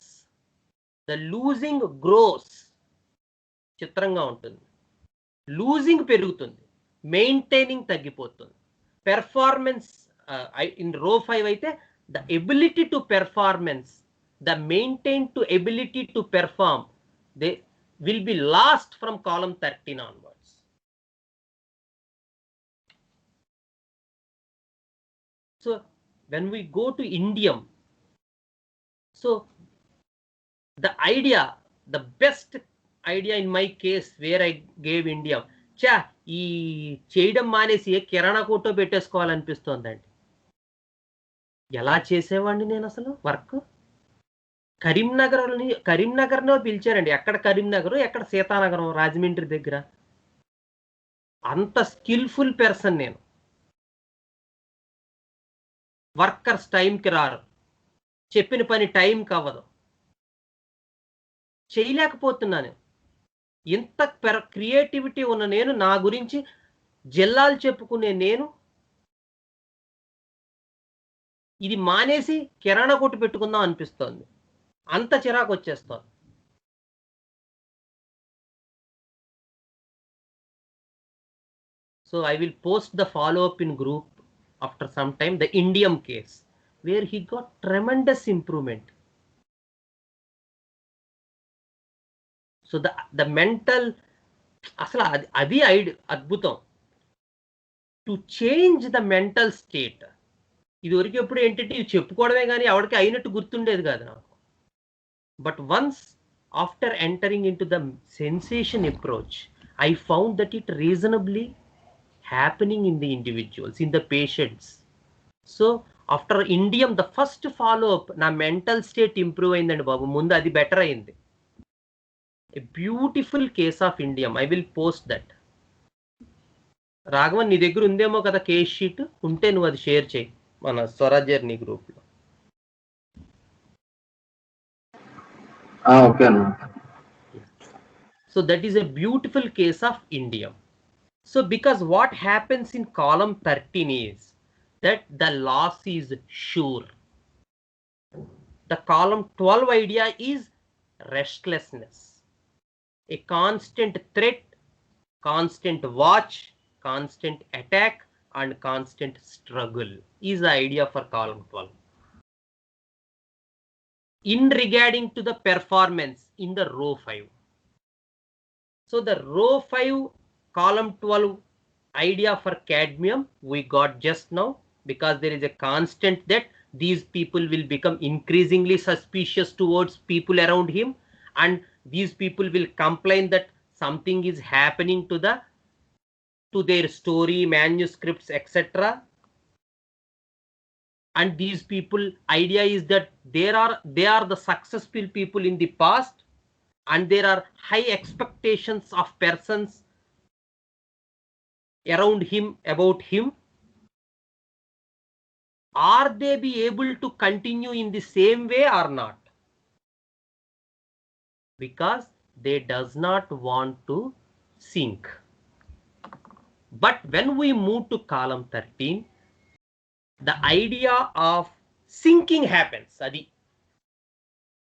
the losing grows. చిత్రంగా ఉంటుంది. Losing పెరుగుతుంది, maintaining తగ్గిపోతుంది. Performance in row 5 అయితే the ability to performance, the maintain to ability to perform, they will be lost from column 13 onwards. So when we go to indium, so the idea, the best idea in my case where I gave indium, ఈ చేయడం మానేసి కిరాణా కోటో పెట్టేసుకోవాలనిపిస్తోందండి. ఎలా చేసేవాడిని నేను అసలు work? కరీంనగర్లో పిలిచారండి. ఎక్కడ కరీంనగర్, ఎక్కడ సీతానగరం, రాజమండ్రి దగ్గర. అంత స్కిల్ఫుల్ పర్సన్ నేను. వర్కర్స్ టైంకి రారు, చెప్పిన పని టైంకి అవ్వదు, చేయలేకపోతున్నాను. ఇంత క్రియేటివిటీ ఉన్న నేను, నా గురించి జిల్లాలు చెప్పుకునే నేను, ఇది మానేసి కిరాణా కొట్టు పెట్టుకుందాం అనిపిస్తోంది. అంత చిరాకు వచ్చేస్తుంది. So I will post the follow-up in group after some time, the indium case where he got tremendous improvement. So the mental, అసలు అది అద్భుతం. To change the mental state. ఇది వరకు ఎప్పుడు ఏంటంటే ఇది చెప్పుకోవడమే కానీ ఎవరికి అయినట్టు గుర్తుండేది కాదు నాకు. But once after entering into the sensation approach, I found that it reasonably happening in the individuals, in the patients. So after indium, the first follow-up, నా మెంటల్ స్టేట్ ఇంప్రూవ్ అయిందండి బాబు. ముందు అది బెటర్ అయింది. A beautiful case of indium. I will post that. Raghavan, నీ దగ్గర ఉందేమో కదా case sheet, ఉంటే నువ్వు అది షేర్ చేయి మన స్వరాజ్యర్ని గ్రూప్ లో. Okay. So that is a beautiful case of indium. So because what happens in column 13 is that the loss is sure. The column 12 idea is restlessness, a constant threat, constant watch, constant attack, and constant struggle is the idea for column 12. In regarding to the performance in the row 5. So the row 5 column 12 idea for cadmium we got just now, because there is a constant that these people will become increasingly suspicious towards people around him, and these people will complain that something is happening to their story, manuscripts, etc. And these people, idea is that they are the successful people in the past, and there are high expectations of persons around him, about him. Are they be able to continue in the same way or not? Because they does not want to sink. But when we move to column 13, the idea of sinking happens. Adi.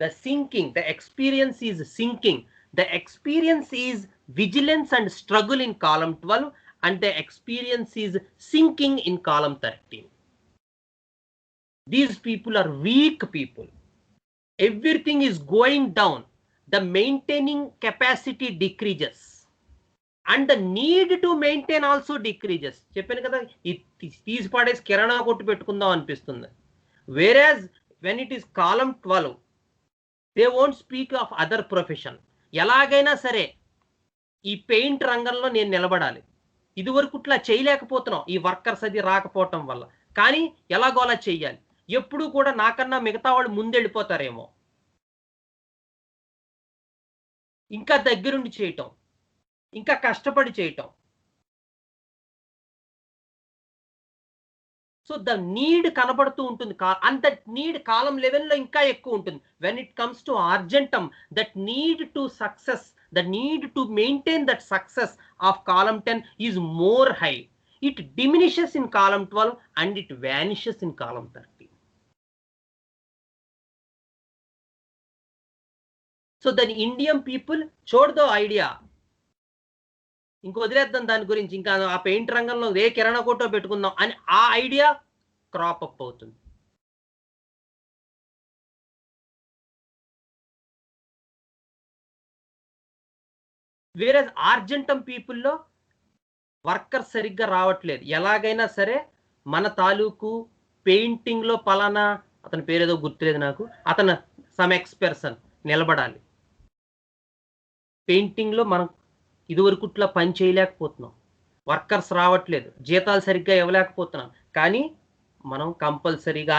The sinking, the experience is sinking. The experience is vigilance and struggle in column 12, and the experience is sinking in column 13. These people are weak people. Everything is going down. the maintaining capacity decreases and the need to maintain also decreases. చెప్పాను కదా, తీసి పడేసి కిరాణా కొట్టు పెట్టుకుందాం అనిపిస్తుంది. Whereas when it is column 12, they won't speak of other profession. ఎలాగైనా సరే ఈ పెయింట్ రంగంలో నేను నిలబడాలి. ఇదివరకు ఇట్లా చేయలేకపోతున్నాం ఈ వర్కర్స్ అది రాకపోవటం వల్ల. కానీ ఎలాగో అలా చెయ్యాలి. ఎప్పుడు కూడా నాకన్నా మిగతా వాళ్ళు ముందెళ్ళిపోతారేమో, ఇంకా దగ్గరుండి చేయటం, ఇంకా కష్టపడి చేయటం. సో ద నీడ్ కనబడుతూ ఉంటుంది. అండ్ దట్ నీడ్ కాలం లెవెల్లో ఇంకా ఎక్కువ ఉంటుంది. When it comes to argentum, that need to success, the need to maintain that success of column 10 is more high. It diminishes in column 12 and it vanishes in column 13. So then Indian people should the idea, ఇంక వదిలేద్దాం దాని గురించి, ఇంకా ఆ paint రంగంలో ఏ కిరాణా కొట్టో పెట్టుకుందాం అని ఆ ఐడియా క్రాప్ అప్ అవుతుంది. వేరే ఆర్జెంటమ్ పీపుల్లో వర్కర్ సరిగ్గా రావట్లేదు. ఎలాగైనా సరే మన తాలూకు పెయింటింగ్ లో పలానా అతని పేరేదో గుర్తులేదు నాకు, అతను సమ్ ఎక్స్పర్సన్ నిలబడాలి. పెయింటింగ్ లో మనం ఇదివరకుట్లా పని చేయలేకపోతున్నాం, వర్కర్స్ రావట్లేదు, జీతాలు సరిగ్గా ఇవ్వలేకపోతున్నాం. కానీ మనం కంపల్సరీగా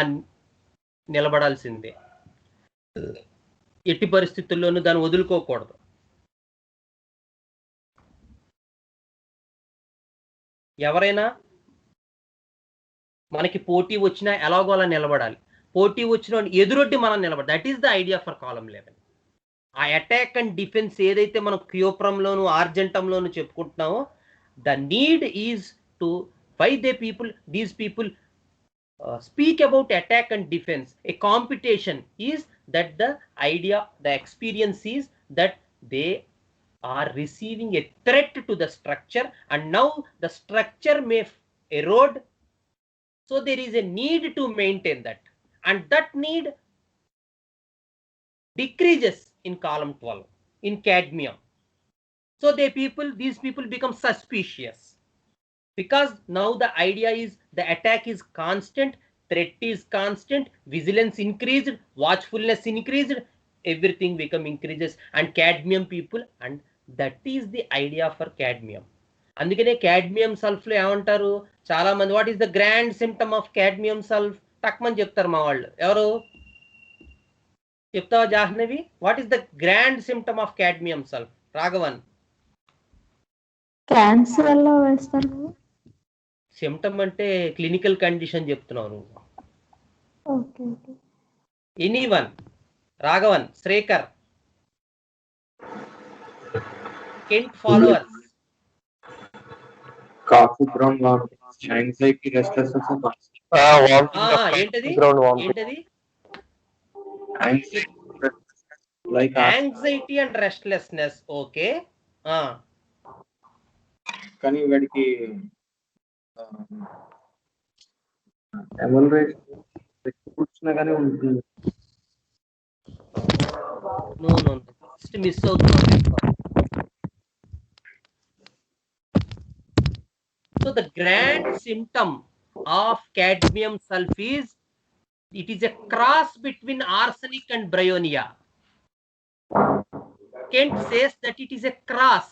నిలబడాల్సిందే. ఎట్టి పరిస్థితుల్లోనూ దాన్ని వదులుకోకూడదు. ఎవరైనా మనకి పోటీ వచ్చినా ఎలాగో అలా నిలబడాలి. పోటీ వచ్చిన ఎదురొడ్డి మనం నిలబడాలి. That is the idea for column 11. ఆ అటాక్ అండ్ డిఫెన్స్ ఏదైతే మనం క్యూప్రంలోను ఆర్జెంటంలోను చెప్పుకుంటున్నామో, the need is to why these people speak about attack and defense. A competition is that the idea, the experience is that they are receiving a threat to the structure, and now the structure may erode. So there is a need to maintain that, and that need decreases in column 12 in cadmium. So these people become suspicious, because now the idea is the attack is constant, threat is constant, vigilance increased, watchfulness increased, everything become increases, and cadmium people, and that is the idea for cadmium. అందుకనే cadmium సల్ఫ్ లో ఏమంటారు చాలా మంది, what is the grand symptom of cadmium సల్ఫ్ టక్మని చెప్తారు మా వాళ్ళు. ఎవరు చెప్తావా Jahnavi? What is the grand symptom of cadmium సల్ఫ్? Raghavan. Cancer లో వేస్తారు. సిమ్టమ్ అంటే క్లినికల్ కండిషన్ చెప్తున్నావు నువ్వు. Okay. Anyone? Raghavan, Srikar, Kent followers. Coffee brown anxiety restlessness ఏంటది ఏంటది? Like anxiety and restlessness. Okay. కానీ వాడికి కూర్చున్నా కానీ ఉంటుంది. మిస్ అవుతుంది. So the grand symptom of cadmium sulf is, it is a cross between arsenic and bryonia. Kent says that it is a cross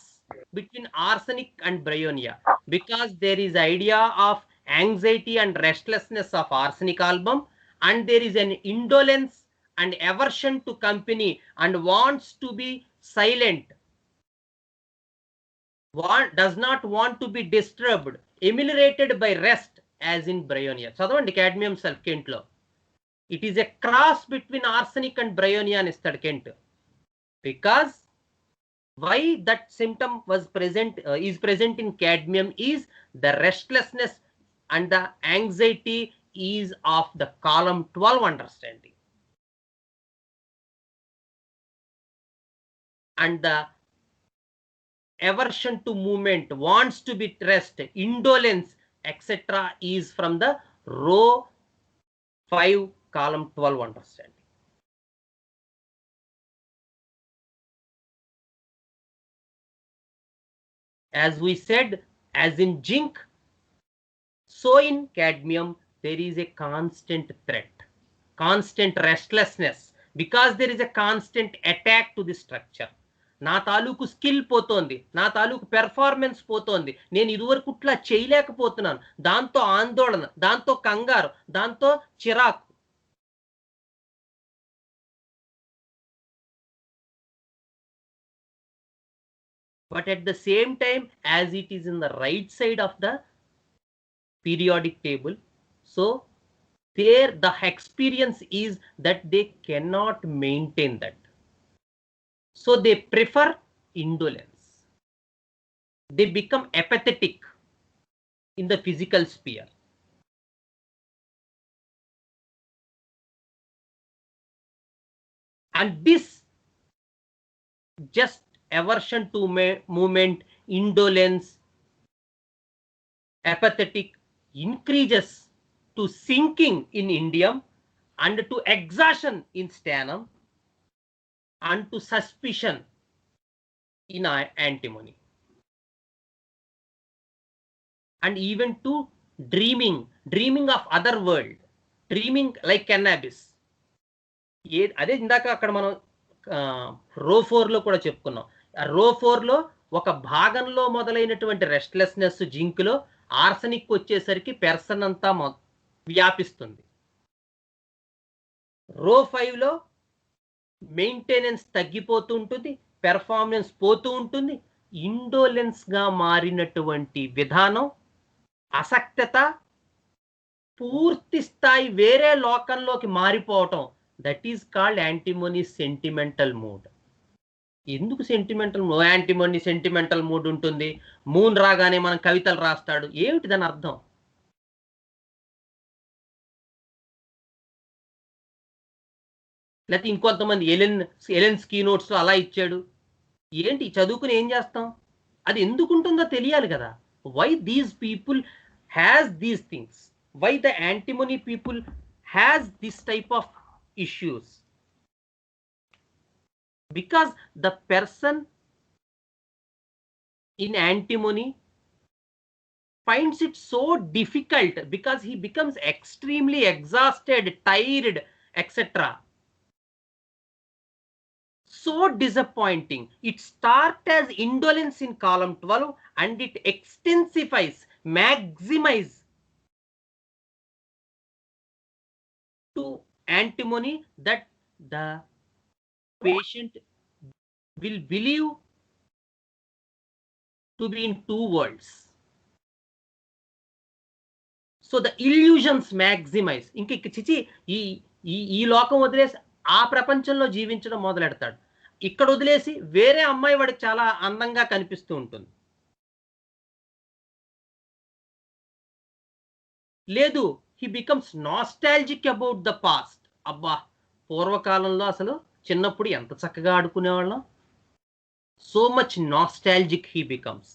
between arsenic and bryonia, because there is idea of anxiety and restlessness of arsenic album, and there is an indolence and aversion to company, and wants to be silent, does not want to be disturbed, ameliorated by rest, as in bryonia. చదవండి cadmium sulf Kent లో. It is a cross between arsenic and bryonia అని ఇస్తాడు Kent. Because why that symptom was present, is present in cadmium is the restlessness and the anxiety is of the column 12 understanding, and the aversion to movement, wants to be rest, indolence, etc. is from the row 5 column 12 understanding. As we said, as in zinc, so in cadmium, there is a constant threat, constant restlessness, because there is a constant attack to the structure. నా తాలూకు skill పోతోంది, నా తాలూకు performance పోతోంది, నేను ఇదివరకు ఇట్లా చేయలేకపోతున్నాను, దాంతో ఆందోళన, దాంతో కంగారు, దాంతో చిరాకు. But at the same time, as it is in the right side of the periodic table, so there the experience is that they cannot maintain that, so they prefer indolence, they become apathetic in the physical sphere. And this just aversion to movement, indolence, apathetic, increases to sinking in indium and to exhaustion in sternum and to suspicion in antimony, and even to dreaming of other world, dreaming like cannabis. అదే ఇందాక అక్కడ మనం రో 4 లో కూడా చెప్పుకున్నాం. రో 4 లో ఒక భాగంలో మొదలైనటువంటి రెస్ట్లెస్నెస్ జింక్ లో ఆర్సనిక్ వచ్చేసరికి పెర్సన్ అంతా వ్యాపిస్తుంది. రో 5 లో మెయింటెనెన్స్ తగ్గిపోతూ ఉంటుంది, పెర్ఫార్మెన్స్ పోతూ ఉంటుంది, ఇండోలెన్స్ గా మారినటువంటి విధానం, అసక్తత, పూర్తి స్థాయి వేరే లోకంలోకి మారిపోవటం, that is called antimony sentimental mood. ఎందుకు సెంటిమెంటల్ యాంటిమోనీ సెంటిమెంటల్ మూడ్ ఉంటుంది? మూన్ రాగానే మనం కవితలు రాస్తాడు, ఏమిటి దాని అర్థం? లేకపోతే ఇంకొంతమంది ఎలెన్స్కీ నోట్స్ లో అలా ఇచ్చాడు, ఏంటి చదువుకుని ఏం చేస్తాం? అది ఎందుకు ఉంటుందో తెలియాలి కదా. Why these people has these things, why the antimony people has this type of issues? Because the person in antimony finds it so difficult, because he becomes extremely exhausted, tired, etc. So disappointing. It starts as indolence in column 12 and it extensifies, maximizes to antimony, that the patient will believe to be in two worlds. So the illusions maximize. ఇంక చిచి ఈ లోకం వదిలేసి ఆ ప్రపంచంలో జీవించడం మొదలెడతాడు. ఇక్కడ వదిలేసి వేరే అమ్మాయి వాడికి చాలా అందంగా కనిపిస్తూ ఉంటుంది. లేదు, he becomes nostalgic about the past. అబ్బా, పూర్వకాలంలో అసలు చిన్నప్పుడు ఎంత చక్కగా ఆడుకునేవాళ్ళం. So much nostalgic he becomes.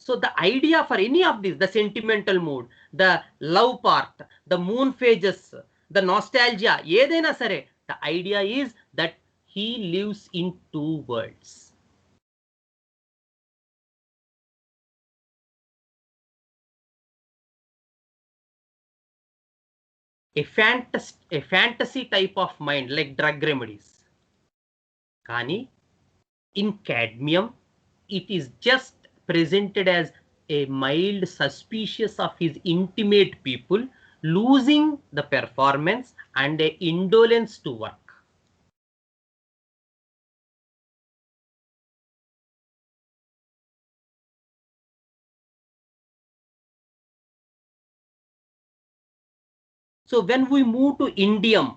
So the idea for any of this, the sentimental mood, the love part, the moon phases, the nostalgia, ఏదైనా సరే, the idea is that he lives in two worlds. A fantasy type of mind, like drug remedies. Kani in cadmium, it is just presented as a mild suspicious of his intimate people, losing the performance and a indolence to work. So when we move to indium,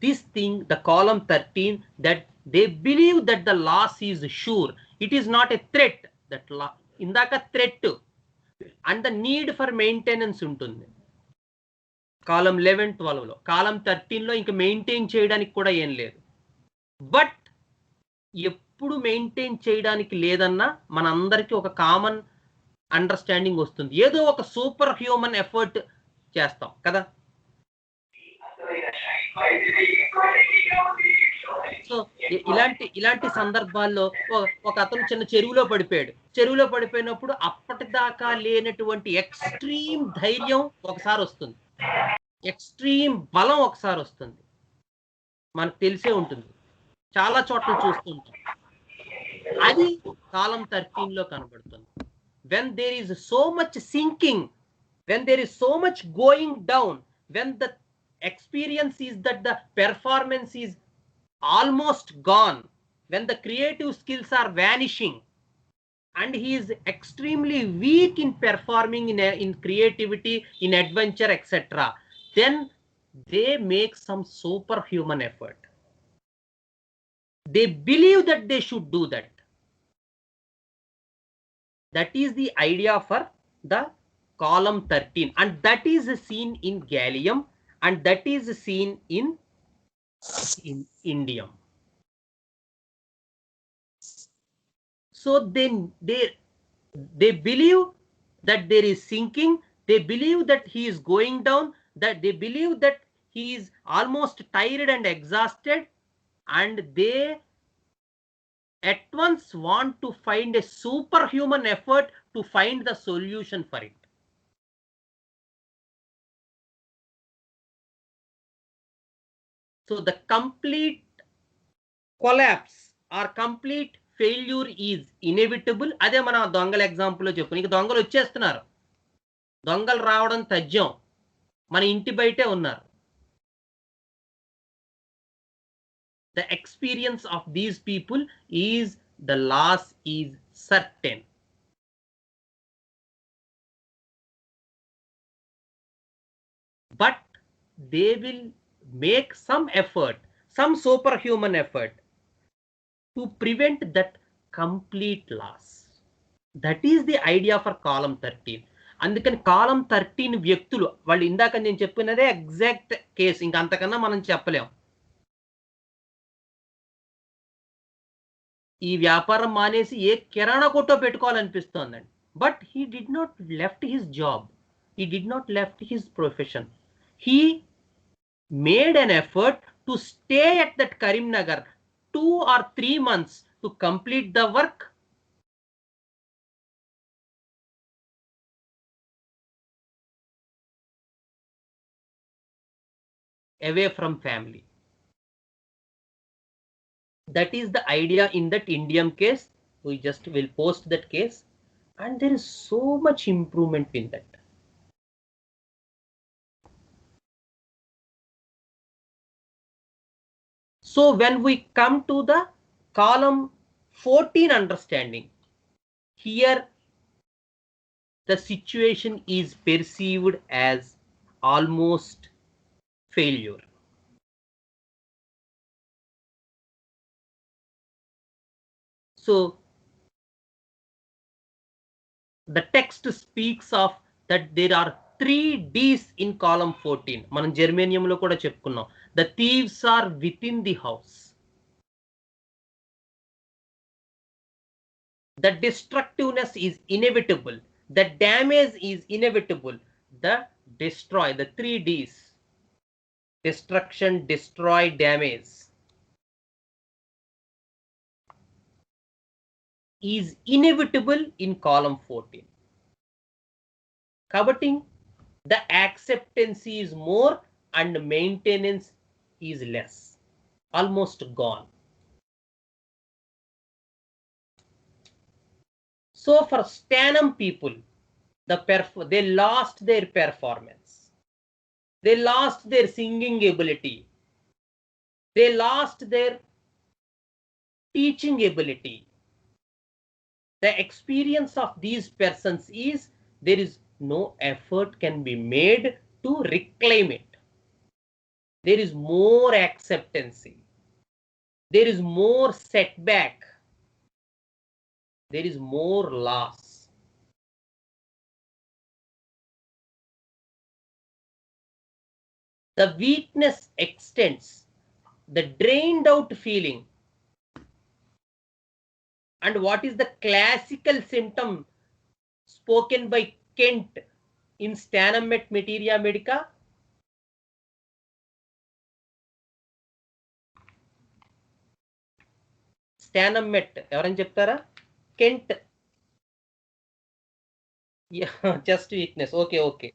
this thing, the column 13, that they believe that the loss is sure, it is not a threat. That indaka threat and the need for maintenance ఉంటుంది కాలం 11, 12 లో. కాలం 13 లో ఇంకా maintain చేయడానికి కూడా ఏం లేదు. But ఎప్పుడు maintain చేయడానికి లేదన్నా మనందరికీ ఒక కామన్ అండర్స్టాండింగ్ వస్తుంది, ఏదో ఒక సూపర్ హ్యూమన్ ఎఫర్ట్ చేస్తాం కదా. సో ఇలాంటి సందర్భాల్లో ఒక అతను చిన్న చెరువులో పడిపోయాడు. చెరువులో పడిపోయినప్పుడు అప్పటిదాకా లేనటువంటి ఎక్స్ట్రీమ్ ధైర్యం ఒకసారి వస్తుంది, ఎక్స్ట్రీమ్ బలం ఒకసారి వస్తుంది. మనకు తెలిసే ఉంటుంది, చాలా చోట్ల చూస్తుంటాం. అది కాలం 13 లో కనబడుతుంది. When there is so much sinking, when there is so much going down, when the experience is that the performance is almost gone, when the creative skills are vanishing and he is extremely weak in performing in creativity, in adventure, etc., then they make some superhuman effort. They believe that they should do that. That is the idea for the column 13, and that is seen in gallium, and that is seen in indium. So then they believe that there is sinking, they believe that he is going down, that they believe that he is almost tired and exhausted, and they at once want to find a superhuman effort to find the solution for it. So the complete collapse or complete failure is inevitable. అదే మన దొంగల example లో చెప్పు. నీకు దొంగలు వచ్చేస్తున్నారు, దొంగలు రావడం తథ్యం, మన ఇంటి బయటే ఉన్నారు. The experience of these people is the loss is certain. But they will make some effort, some superhuman effort to prevent that complete loss. That is the idea for column 13. అందుకని కాలం 13 వ్యక్తులు, వాళ్ళు ఇందాక నేను చెప్పినదే ఎగ్జాక్ట్ కేసు, ఇంకా అంతకన్నా మనం చెప్పలేం. ఈ వ్యాపారం మానేసి ఏ కిరాణా కొట్టో పెట్టుకోవాలనిపిస్తోందండి. But he did not left his job, he did not left his profession. He made an effort to stay at that Karimnagar 2 or 3 months to complete the work. Away from family. That is the idea in that indium case. We just will post that case, and there is so much improvement in that. So when we come to the column 14 understanding, here the situation is perceived as almost failure. So the text speaks of that there are 3 D's in column 14. మనం germanium లో కూడా చెప్పుకున్నాం. The thieves are within the house. The destructiveness is inevitable. The damage is inevitable. The destroy, the 3 D's. Destruction, destroy, damage is inevitable in column 14. కాబట్టి the acceptance is more and maintenance is less, almost gone. So for Stanham people, they lost their performance, they lost their singing ability, they lost their teaching ability. The experience of these persons is there is no effort can be made to reclaim it. There is more acceptance, there is more setback, there is more loss. The weakness extends, the drained out feeling. And what is the classical symptom spoken by Kent in Stanham et Materia Medica? స్టానమ్ మెట్ ఎవరైనా చెప్తారా? Kent chest weakness. Okay.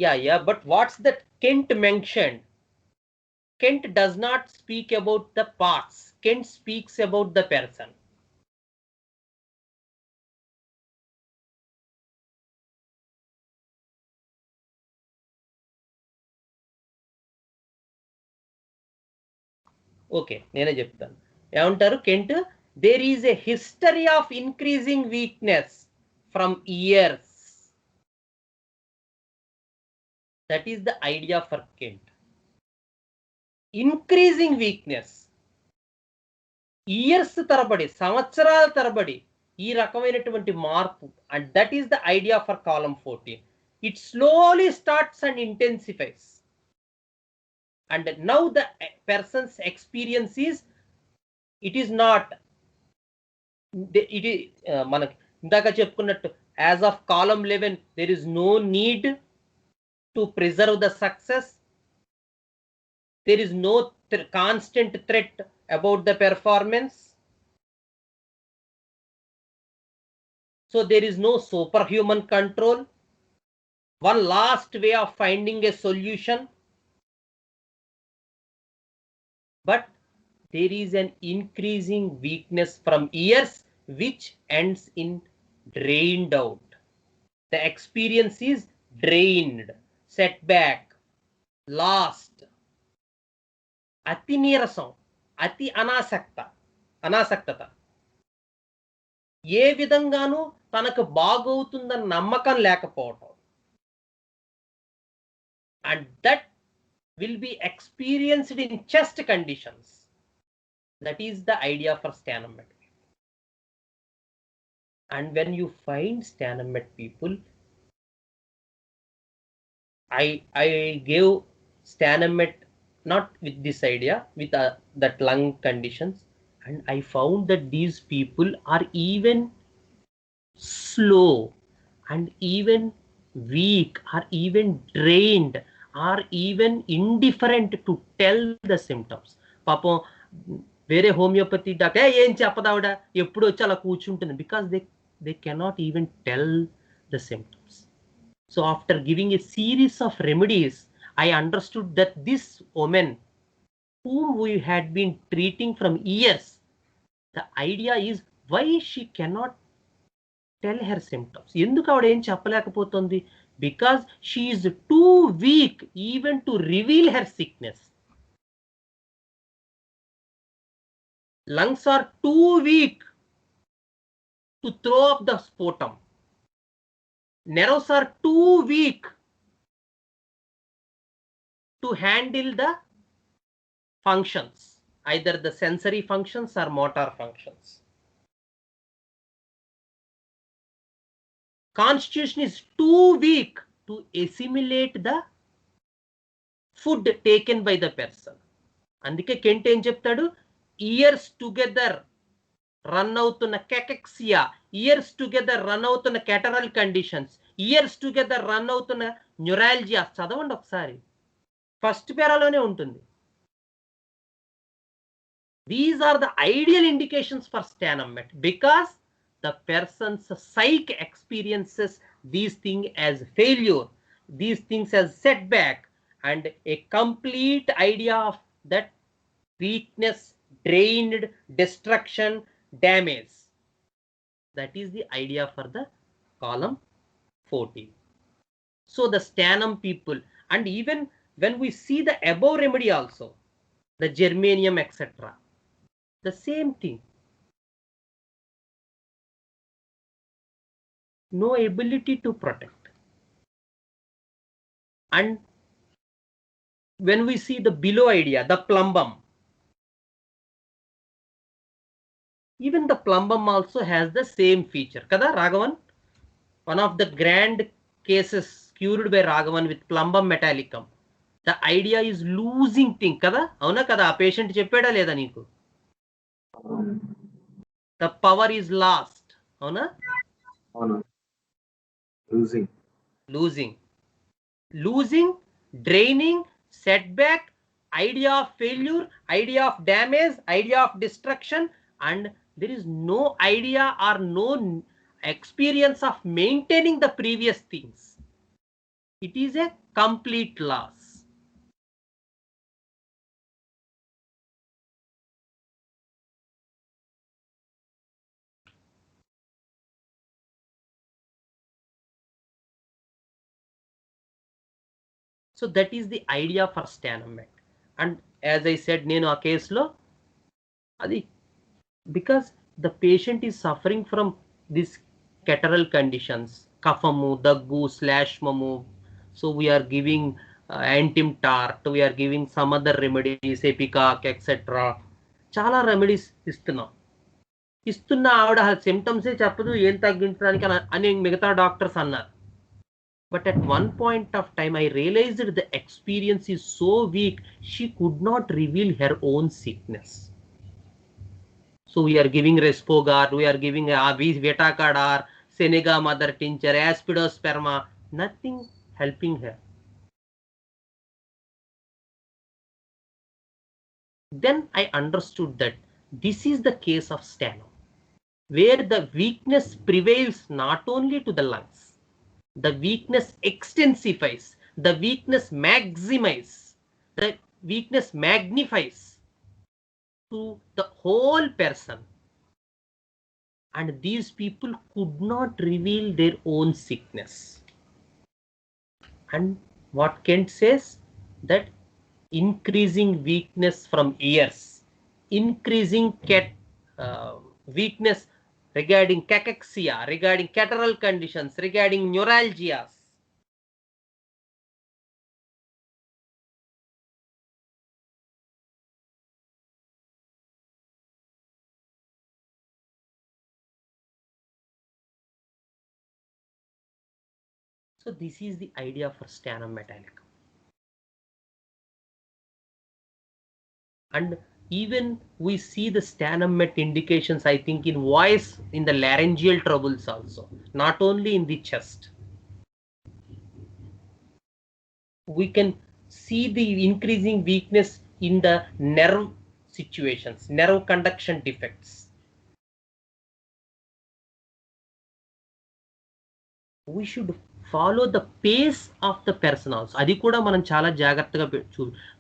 Yeah, but what's that Kent mentioned? Kent does not speak about the parts. Kent speaks about the person. Okay, నేనే చెప్తాను. ఏమంటారు Kent? There is a history of increasing weakness from years. That is the idea for Kent. Increasing weakness, years తరబడి, సంవత్సరాల తరబడి ఈ రకమైనటువంటి మార్పు. And that is the idea for column 14. It slowly starts and intensifies. And now the person's experience is, it is not, it is మనకి ఇందాక చెప్పుకున్నట్టు, as of column 11 there is no need to preserve the success. There is no constant threat about the performance. So there is no superhuman control. One last way of finding a solution. But there is an increasing weakness from years which ends in drained out. The experience is drained, setback, lost. అతి నీరసం, అతి అనాసక్తత, ఏ విధంగానూ తనకు బాగవుతుందన్న నమ్మకం లేకపోవటం. And that will be experienced in chest conditions. That is the idea for Stanham Met. And when you find Stanham Met people, I gave Stanham Met not with this idea, with that lung conditions, and I found that these people are even slow and even weak, are even drained, are even indifferent to tell the symptoms. పాపం వేరే homeopathy doctor ఏం చెప్పదావిడ ఎప్పుడు వచ్చి అలా కూర్చుంటుంది, because they cannot even tell the symptoms. So after giving a series of remedies, I understood that this woman whom we had been treating from years, the idea is why she cannot tell her symptoms. ఎందుకు ఆవిడ ఏం చెప్పలేకపోతుంది? Because she is too weak even to reveal her sickness. Lungs are too weak to throw up the sputum. Nerves are too weak to handle the functions, either the sensory functions or motor functions. Constitution is too weak to assimilate the food taken by the person. అందుకే Kent ఏం చెప్తాడు? Years together run అవుతున్న కెకెక్సియా, years together run అవుతున్న కెటరల్ conditions, years together run అవుతున్న neuralgia. చదవండి ఒకసారి, first పేరాలోనే ఉంటుంది. These are the ideal indications for Stanham Met, because the person's psyche experiences these things as failure, these things as setback, and a complete idea of that weakness, drained, destruction, damage. That is the idea for the column 14. So the Stanham people, and even when we see the above remedy also, the germanium, etc., the same thing. No ability to protect. And when we see the below idea, the plumbum, even the plumbum also has the same feature. Kada Raghavan? One of the grand cases cured by Raghavan with plumbum metallicum. The idea is losing thing. Kada? Avuna kada? A patient cheppeda leda neeku? The power is lost. Avuna? అవును. Losing. Losing, draining, setback, idea of failure, idea of damage, idea of destruction, and there is no idea or no experience of maintaining the previous things. It is a complete loss. So that is the idea for stanament. And as I said, nenu a case lo adi because the patient is suffering from these catarrhal conditions, kafamu, daggu, slashmamu. So we are giving antim tart, we are giving some other remedies, epicac, etc. చాలా remedies ఇస్తున్న ఆవిడ సిమ్టమ్సే చెప్పదు ఏం తగ్గించడానికి అని మిగతా doctors అన్నారు. But at one point of time, I realized that the experience is so weak, she could not reveal her own sickness. So we are giving Respogard, we are giving Vetacadar, Senega mother tincture, Aspidosperma, nothing helping her. Then I understood that this is the case of steno, where the weakness prevails not only to the lungs, the weakness extensifies, the weakness maximizes, the weakness magnifies to the whole person. And these people could not reveal their own sickness. And what Kent says, that increasing weakness from years, increasing weakness regarding cachexia, regarding catarrhal conditions, regarding neuralgias. So this is the idea for sternum metallicum. And even we see the sternum met indications, I think, in voice, in the laryngeal troubles also, not only in the chest. We can see the increasing weakness in the nerve situations, nerve conduction defects. We should follow the pace of the person also. అది కూడా మనం చాలా జాగ్రత్తగా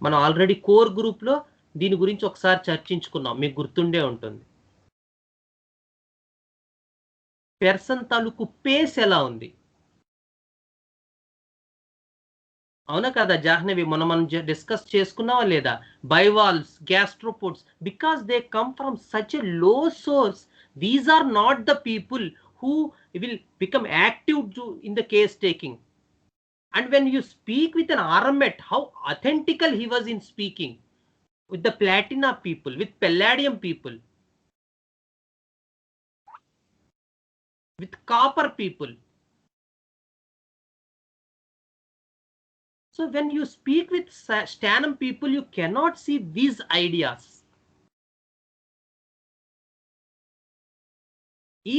మనం already core group లో దీని గురించి ఒకసారి చర్చించుకున్నాం, మీకు గుర్తుండే ఉంటుంది. పెర్సన్ తాలూకు పేస్ ఎలా ఉంది, అవునా కదా జాహ్నవి, మనం డిస్కస్ చేసుకున్నావా లేదా? Bivalves, gastropods, because they come from such a low source, these are not the people who will become active in the case taking. And when you speak with an RMET, how authentical he was in speaking with the platina people, with palladium people, with copper people. So when you speak with sternum people, you cannot see these ideas.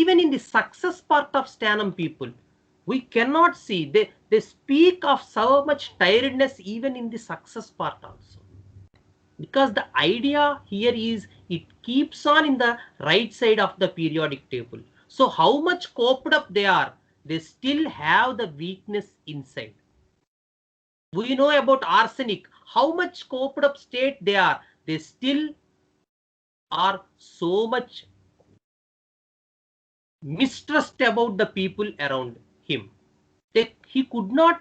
Even in the success part of sternum people, we cannot see, they speak of so much tiredness even in the success part also. Because the idea here is it keeps on in the right side of the periodic table. So how much coped up they are, they still have the weakness inside. We know about arsenic, how much coped up state they are, they still are so much mistrust about the people around him. He could not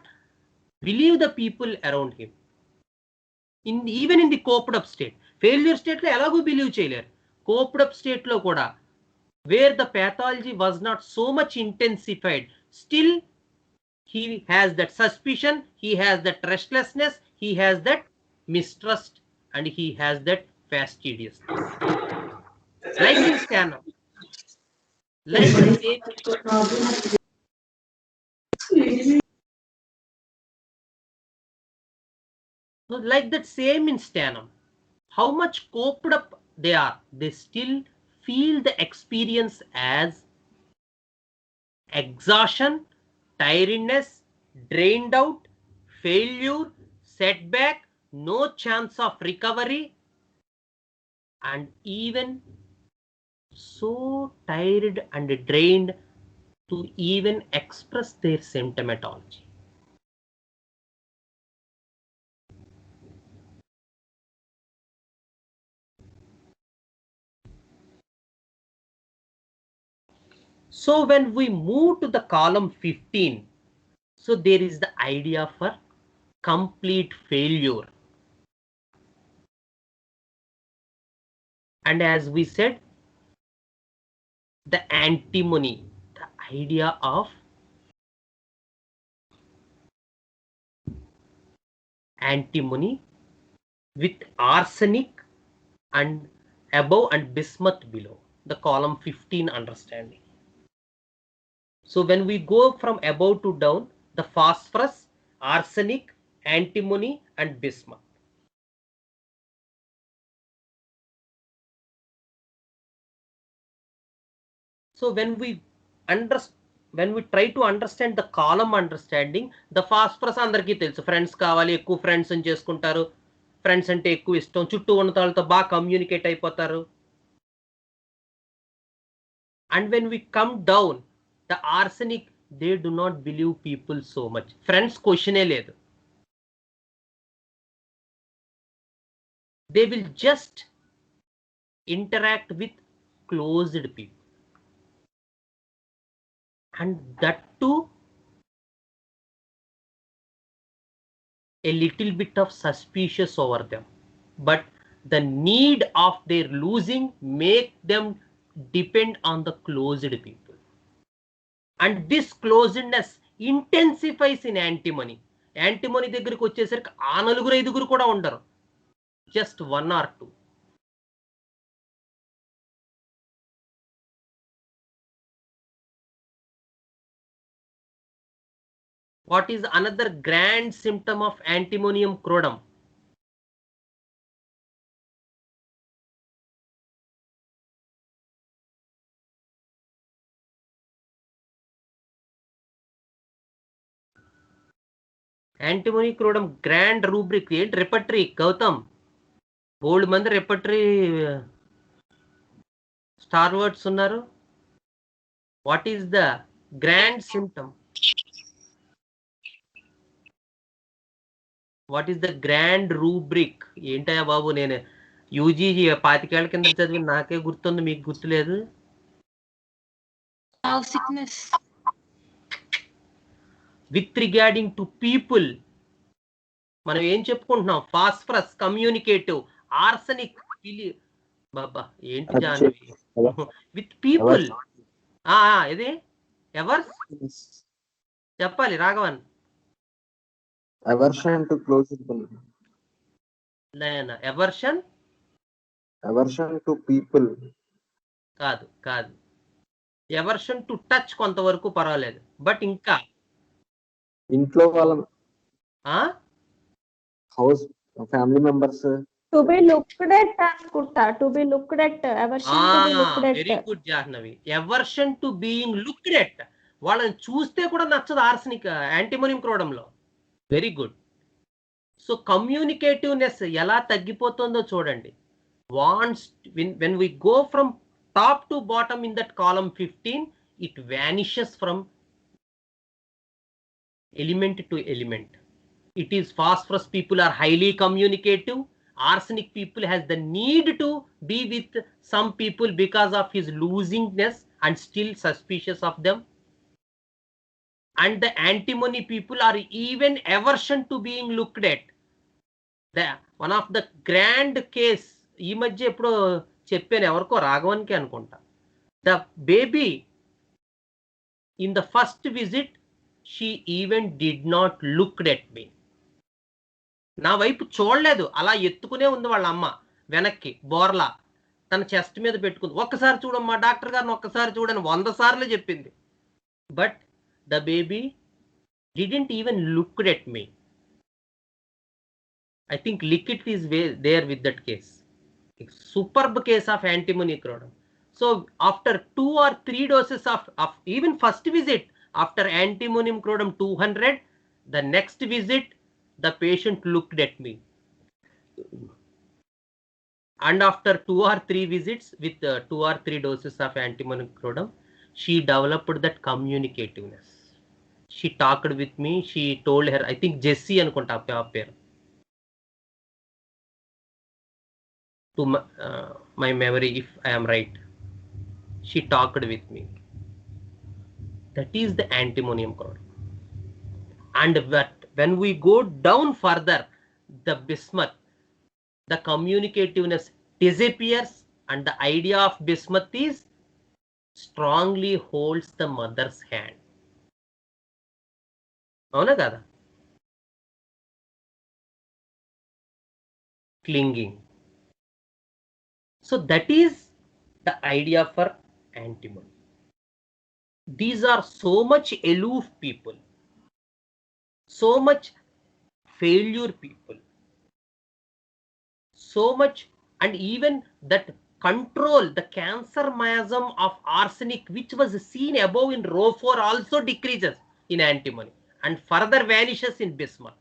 believe the people around him. Even in the coped up state, failure state lo elago believe cheyaleru, coped up state lo kuda, where the pathology was not so much intensified, still he has that suspicion, he has that restlessness, he has that mistrust, and he has that fastidiousness. Like in sternum, like the same, like that same in sternum, how much coped up they are, they still feel the experience as exhaustion, tiredness, drained out, failure, setback, no chance of recovery, and even so tired and drained to even express their symptomatology. So when we move to the column 15, so there is the idea for complete failure. And as we said, the antimony, the idea of antimony with arsenic and above and bismuth below, the column 15 understanding. So when we go from above to down, the phosphorus, arsenic, antimony and bismuth. So when we try to understand the column understanding, the phosphorus అందరికీ తెలుసు, friends కావాలి, ఎక్కువ friends అని చేసుకుంటారు, friends అంటే ఎక్కువ ఇష్టం, చుట్టూ ఉన్న వాళ్ళతో బాగా కమ్యూనికేట్ అయిపోతారు. And when we come down, the arsenic, they do not believe people so much. Friends క్వశ్చనే లేదు. They will just interact with closed people. And that too a little bit of suspicious over them. But the need of their losing make them depend on the closed people. And this closedness intensifies in antimony. Antimony దగ్గరికి వచ్చేసరికి ఆ నలుగురు ఐదుగురు కూడా ఉండరు, just 1 or 2. What is another grand symptom of antimonium crodum? Antimony crodum grand rubric ఏంటి? రెపటరీ గౌతమ్, బోల్డ్ మంది రెపటరీ star words ఉన్నారు. What is the grand symptom? What is the grand rubric? ఏంటయ్యా బాబు, నేను యూజీ 25 ఏళ్ల కింద చదివి నాకే గుర్తుంది, మీకు గుర్తులేదు. విత్ రిగార్డింగ్ టు పీపుల్ మనం ఏం చెప్పుకుంటున్నాం? ఫాస్ఫరస్ కమ్యూనికేటివ్, ఆర్సనిక్ బాబా ఏంటి జానవి, విత్ పీపుల్. ఇది ఎవర్ చెప్పాలి Raghavan. Aversion to closed people. Aversion to people కాదు, ఎవర్షన్ టు టచ్ కొంతవరకు పర్వాలేదు, బట్ ఇంకా ఇంట్లో వాళ్ళ house family members to be looked at అనుకుంటా. To be looked at, aversion to be looked at. Very good Jahnavi. Aversion to being looked at, వాళ్ళని చూస్తే కూడా నచ్చదు ఆర్సనిక్ యాంటిమోనియం క్రోడంలో. Very good. సో కమ్యూనికేటివ్నెస్ ఎలా తగ్గిపోతుందో చూడండి. Wants when we go from top to bottom in that column 15, it vanishes from element to element. It is phosphorus people are highly communicative. Arsenic people has the need to be with some people because of his losingness and still suspicious of them. And the antimony people are even aversion to being looked at. One of the grand case, ఈ మధ్య ఎప్పుడో చెప్పాను, ఎవరికో రాఘవన్కి అనుకుంటా. The baby in the first visit, she even did not looked at me. నా వైపు చూడలేదు, అలా ఎత్తుకునే ఉంది వాళ్ళ అమ్మ వెనక్కి బోర్లా, తన చెస్ట్ మీద పెట్టుకుంది. ఒక్కసారి చూడమ్మా డాక్టర్ గారిని, ఒక్కసారి చూడని 100 సార్లు చెప్పింది. But the baby didn't even looked at me. I think Likit is there with that case. Superb case of antimony crodum. So after 2 or 3 doses of even first visit, after antimonium crodum 200, the next visit the patient looked at me. And after 2 or 3 visits with 2 or 3 doses of antimonocrodum, she developed that communicativeness. She talked with me. She told her, I think Jessie anukunta a pair. To my memory, if I am right, she talked with me. That is the antimonium chloride. And when we go down further, the bismuth, the communicativeness disappears, and the idea of bismuth is strongly holds the mother's hand. అవునా కదా? Clinging. So that is the idea for antimony. These are so much aloof people, so much failure people, so much, and even that control, the cancer miasm of arsenic which was seen above in row 4 also decreases in antimony and further vanishes in bismuth.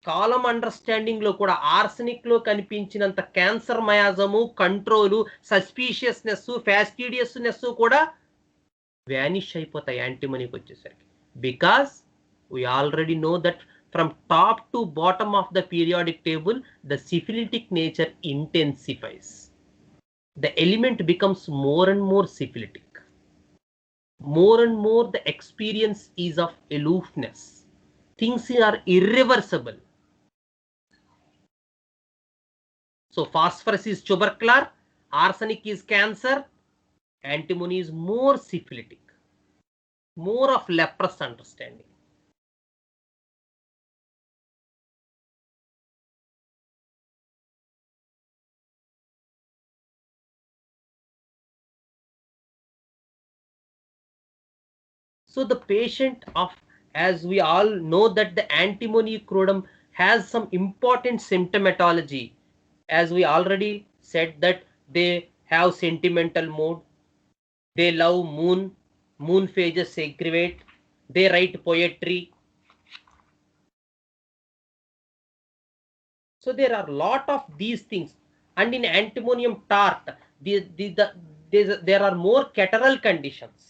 Column understanding లో కూడా arsenic లో కనిపించినంత cancer మయాజము, control, సస్పీషియస్నెస్, ఫ్యాస్టిడియస్నెస్ కూడా vanish అయిపోతాయి యాంటీమనీకి వచ్చేసరికి. Because we already know that from top to bottom of the periodic table, the syphilitic nature intensifies. The element becomes more and more syphilitic. More and more the experience is of aloofness. Things are irreversible. So phosphorus is tubercular, arsenic is cancer, antimony is more syphilitic, more of leprous understanding. So the patient of, as we all know that the antimony crodum has some important symptomatology. As we already said that they have sentimental mood, they love moon phases aggravate, they write poetry. So there are a lot of these things, and in antimonium tart, there are more catarrhal conditions.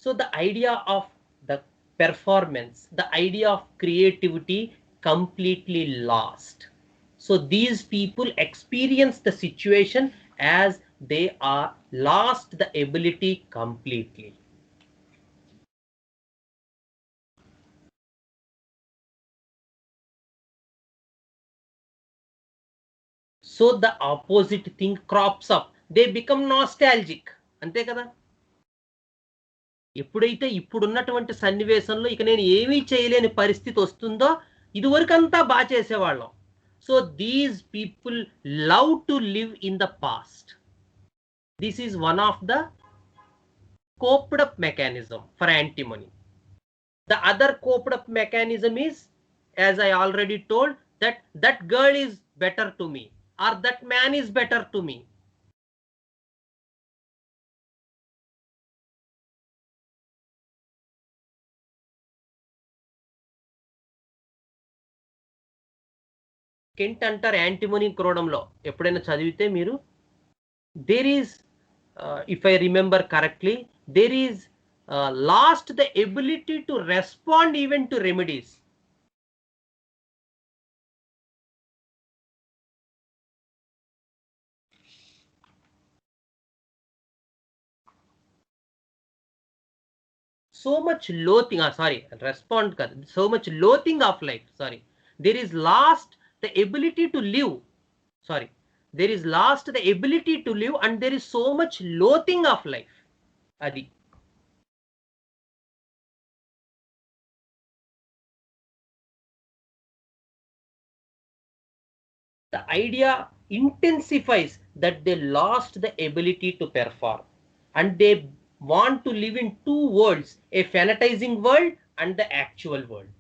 So the idea of the performance, the idea of creativity completely lost. So these people experience the situation as they are lost the ability completely. So the opposite thing crops up. They become nostalgic. అంతే కదా? ఎప్పుడైతే ఇప్పుడున్నటువంటి సన్నివేశంలో ఇక నేను ఏమీ చేయలేని పరిస్థితి వస్తుందో, ఇదివరకంతా బాగా చేసేవాళ్ళం. So these people love to live in the past. This is one of the coped up mechanism for antimony. The other coped up mechanism is, as I already told, that girl is better to me or that man is better to me. Kent అంటారు antimony క్రోడంలో ఎప్పుడైనా చదివితే మీరు, there is if I remember correctly, there is lost the ability to respond even to remedies. So much loathing, respond kada, so much loathing of life, there is lost the ability to live, there is lost the ability to live, and there is so much loathing of life. Adi the idea intensifies that they lost the ability to perform, and they want to live in two worlds, a fanatizing world and the actual world.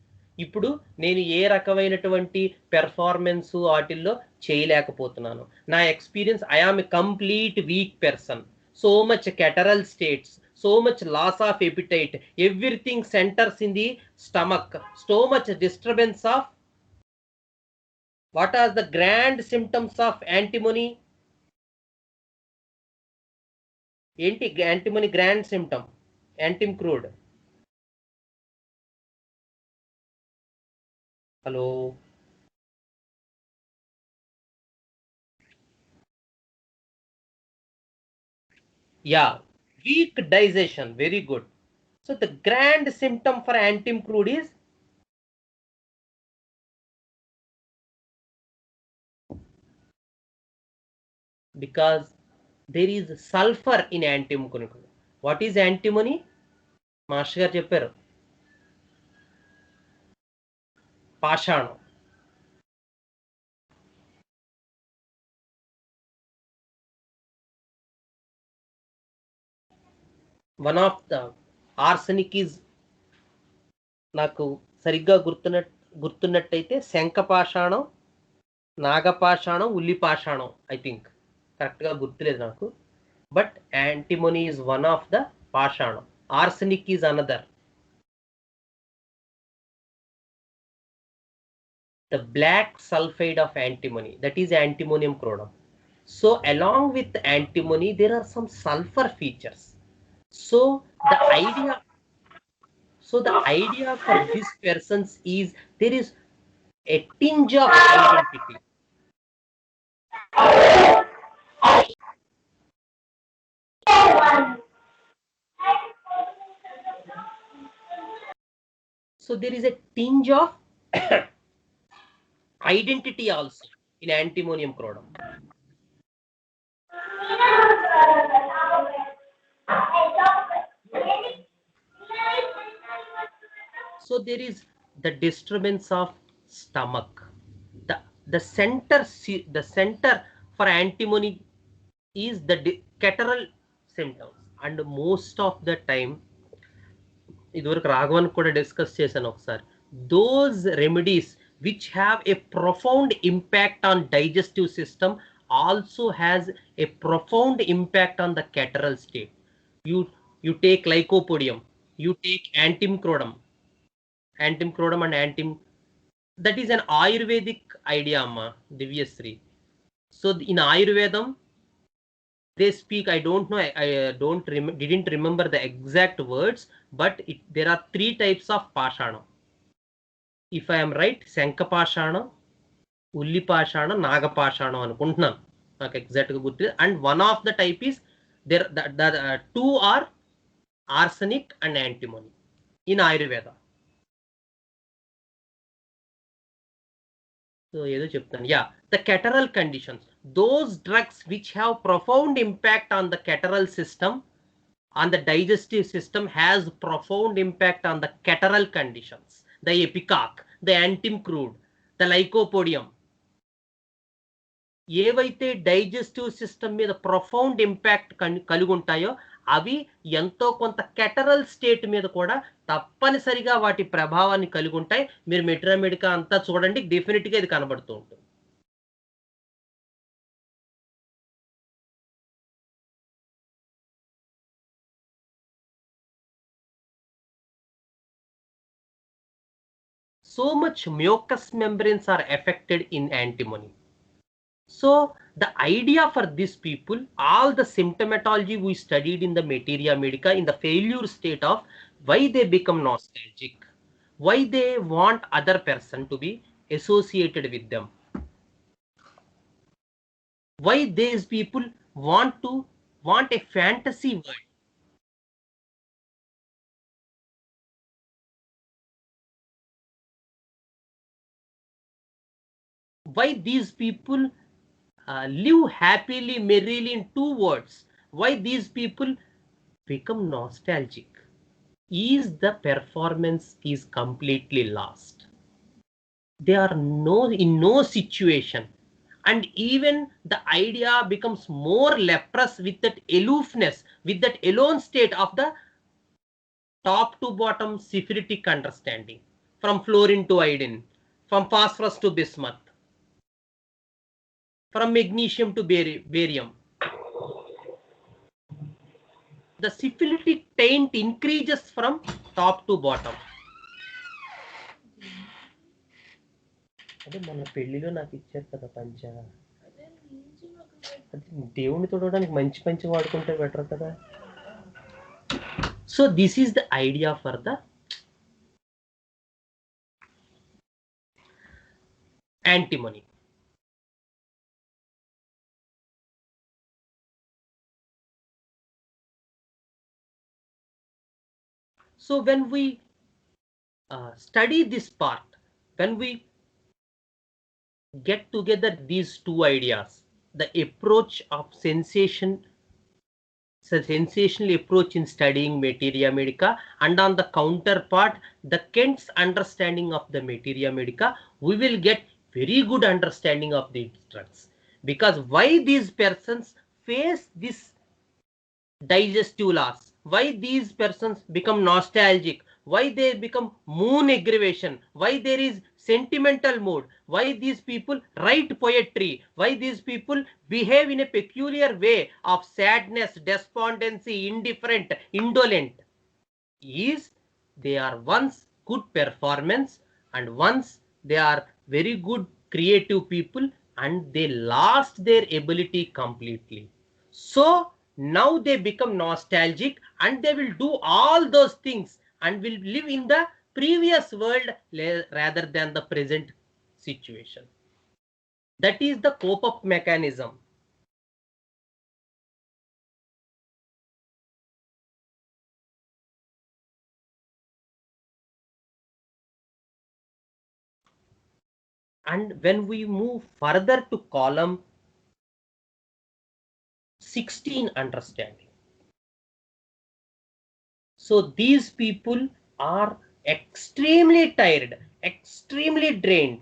ఇప్పుడు నేను ఏ రకమైనటువంటి performance వాటిల్లో చేయలేకపోతున్నాను. నా experience, I am a complete weak person. so much catarrhal states, so much loss of appetite, everything centers in the stomach, so much disturbance of. What are the grand symptoms of antimony? ఏంటి antimony grand symptom? Antim crude. Hello. Yeah, weak digestion, very good. So the grand symptom for antim crude is because there is sulfur in antimony. What is antimony? Master గారు చెప్పారు, పాషాణం. One of the arsenic is, నాకు సరిగ్గా గుర్తున్నట్టయితే శంఖపాషాణం, నాగపాషాణం, ఉల్లిపాషాణం, I think కరెక్ట్గా గుర్తులేదు నాకు. But antimony is one of the పాషాణం. Arsenic is another. The black sulfide of antimony, that is antimonium chromum. So along with antimony there are some sulfur features. So the idea for these persons is there is a tinge of identity. So there is a tinge of identity also in antimonium chromum. So there is the disturbance of stomach. The center for antimony is the catarrhal symptoms, and most of the time ఇదివరకు రాఘవన్ కూడా discuss చేశాను ఒకసారి, those remedies which have a profound impact on digestive system also has a profound impact on the catarrhal state. You take lycopodium, you take antimcrodum and that is an Ayurvedic idea, amma Divyasri. So in Ayurvedam they speak, I don't know, I didn't remember the exact words, but there are 3 types of pashanam. If I am right, Sankapashana, Ullipashana, Nagapashana anukuntunnan, నాకు exact గా గుర్తు. And one of the type is there, the 2 are arsenic and antimony in Ayurveda. So ఏదో చెప్తాను. Yeah, the catarrhal conditions, those drugs which have profound impact on the catarrhal system, on the digestive system, has profound impact on the catarrhal conditions. The epicac, the antim crude, the lycopodium, ఏవైతే digestive system మీద profound impact కలిగి ఉంటాయో అవి ఎంతో కొంత కెటరల్ state మీద కూడా తప్పనిసరిగా వాటి ప్రభావాన్ని కలిగి ఉంటాయి. మీరు మెట్రామెడికా అంతా చూడండి, డెఫినెట్గా ఇది కనబడుతూ ఉంటుంది. So much mucous membranes are affected in antimony. So the idea for these people, all the symptomatology we studied in the materia medica, in the failure state of why they become nostalgic, why they want other person to be associated with them, why these people want a fantasy world. Why these people live happily, merrily in 2 words. Why these people become nostalgic is the performance is completely lost. They are in no situation, and even the idea becomes more leprous with that aloofness, with that alone state of the top to bottom syphilitic understanding, from fluorine to iodine, from phosphorus to bismuth, from magnesium to barium. the syphilitic taint increases from top to bottom. అదే మన పెళ్లిలో నాకు ఇచ్చారు కదా పంచ, దేవుని తోడడానికి మంచి పంచి వాడుకుంటే బెటర్ కదా. So this is the idea for the antimony. So when we study this part, when we get together these two ideas, the approach of sensational approach in studying materia medica, and on the counterpart the Kent's understanding of the materia medica, we will get very good understanding of these drugs. Because why these persons face this digestive loss, why these persons become nostalgic, why they become moon aggravation, why there is sentimental mood, why these people write poetry, why these people behave in a peculiar way of sadness, despondency, indifferent, indolent, is they are once good performance and once they are very good creative people and they lost their ability completely. So now they become nostalgic and they will do all those things and will live in the previous world rather than the present situation. That is the cope-up mechanism. And when we move further to column 16, understanding. So these people are extremely tired, extremely drained.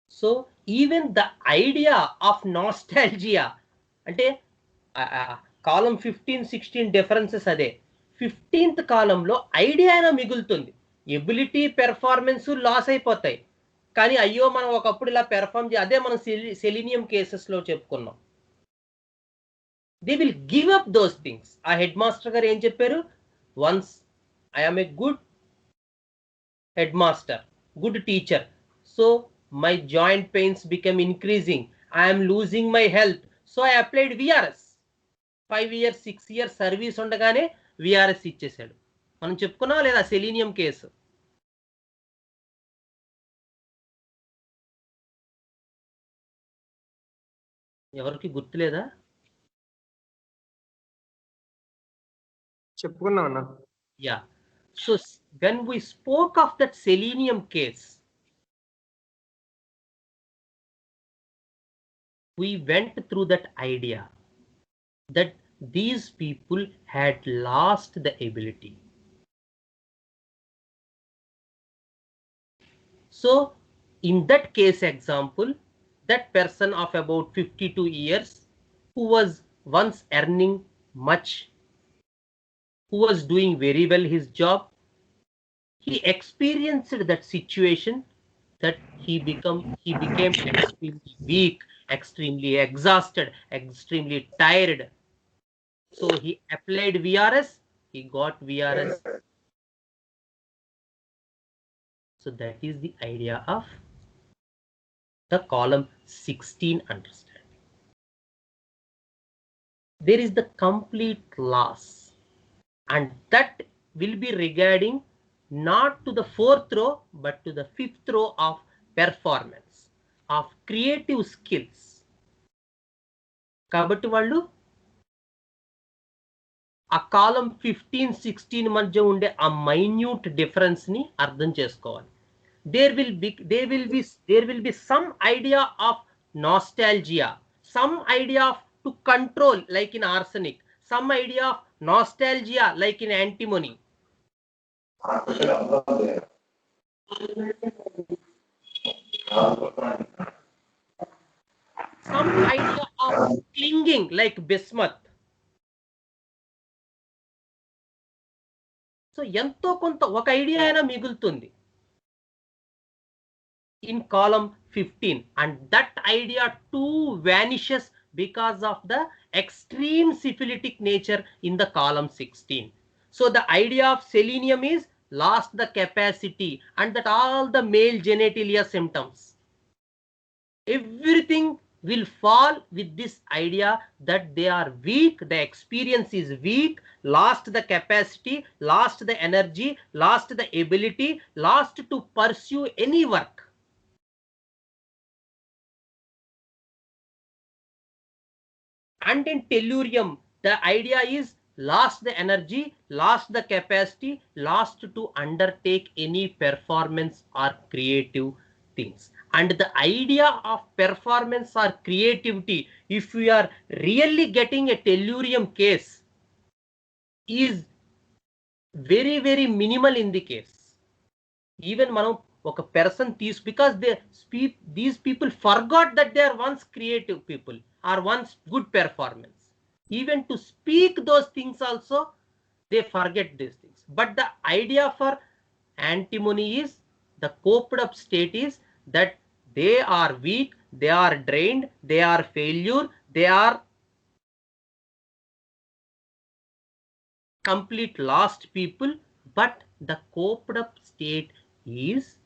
So even the idea of nostalgia, అంటే కాలం 15-16 differences అదే. 15th కాలంలో idea అయినా మిగులుతుంది, ability performance loss అయిపోతాయి, కానీ అయ్యో మనం ఒకప్పుడు ఇలా పెర్ఫార్మ్ అదే మనం సెలీనియం కేసెస్లో చెప్పుకున్నాం. They will give up those things. ఆ హెడ్ మాస్టర్ గారు ఏం చెప్పారు, once I'm a good head master, good teacher, so my joint pains became increasing, I am losing my health, so I applied VRS. 5 years 6 years service ఉండగానే VRS ఇచ్చేసాడు. మనం చెప్పుకున్నాం లేదా selenium case. ఎవరికి గుర్తులేదా? చెప్పుకున్నాం అన్న. Yeah. So when we spoke of that selenium case, we went through that idea that these people had lost the ability. So in that case example, that person of about 52 years who was once earning much, who was doing very well his job, he experienced that situation that he became extremely weak, extremely exhausted, extremely tired. So he applied VRS, he got VRS. So that is the idea of the column 16 understanding. There is the complete loss, and that will be regarding not to the 4th row but to the 5th row of performance, of creative skills. కాబట్టి వాళ్ళు ఆ కాలం 15-16 మధ్య ఉండే ఆ minute difference ని అర్థం చేసుకోవాలి. there will be some idea of nostalgia, some idea of to control like in arsenic, some idea of nostalgia like in antimony. Some idea of clinging like bismuth. So ఎంతో కొంత ఒక idea అయినా మిగులుతుంది. In column 15, and that idea too vanishes because of the extreme syphilitic nature in the column 16. So the idea of selenium is lost the capacity, and that all the male genitalia symptoms, everything will fall with this idea that they are weak, the experience is weak, lost the capacity, lost the energy, lost the ability, lost to pursue any work. And in tellurium, the idea is lost the energy, lost the capacity, lost to undertake any performance or creative things. And the idea of performance or creativity, if we are really getting a tellurium case, is very, very minimal in the case. Even మనం ఒక person because these people forgot that they are once creative people or once good performance. Even to speak those things also, they forget these things. But the idea for antimony is, the coped up state is that they are weak, they are drained, they are failure, they are complete lost people. But the coped up state is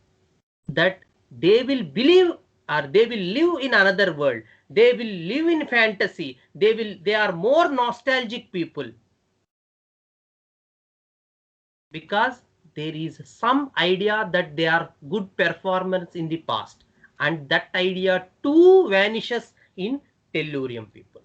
that they will believe, or they will live in another world, they will live in fantasy, they are more nostalgic people, because there is some idea that they are good performers in the past, and that idea too vanishes in tellurium people.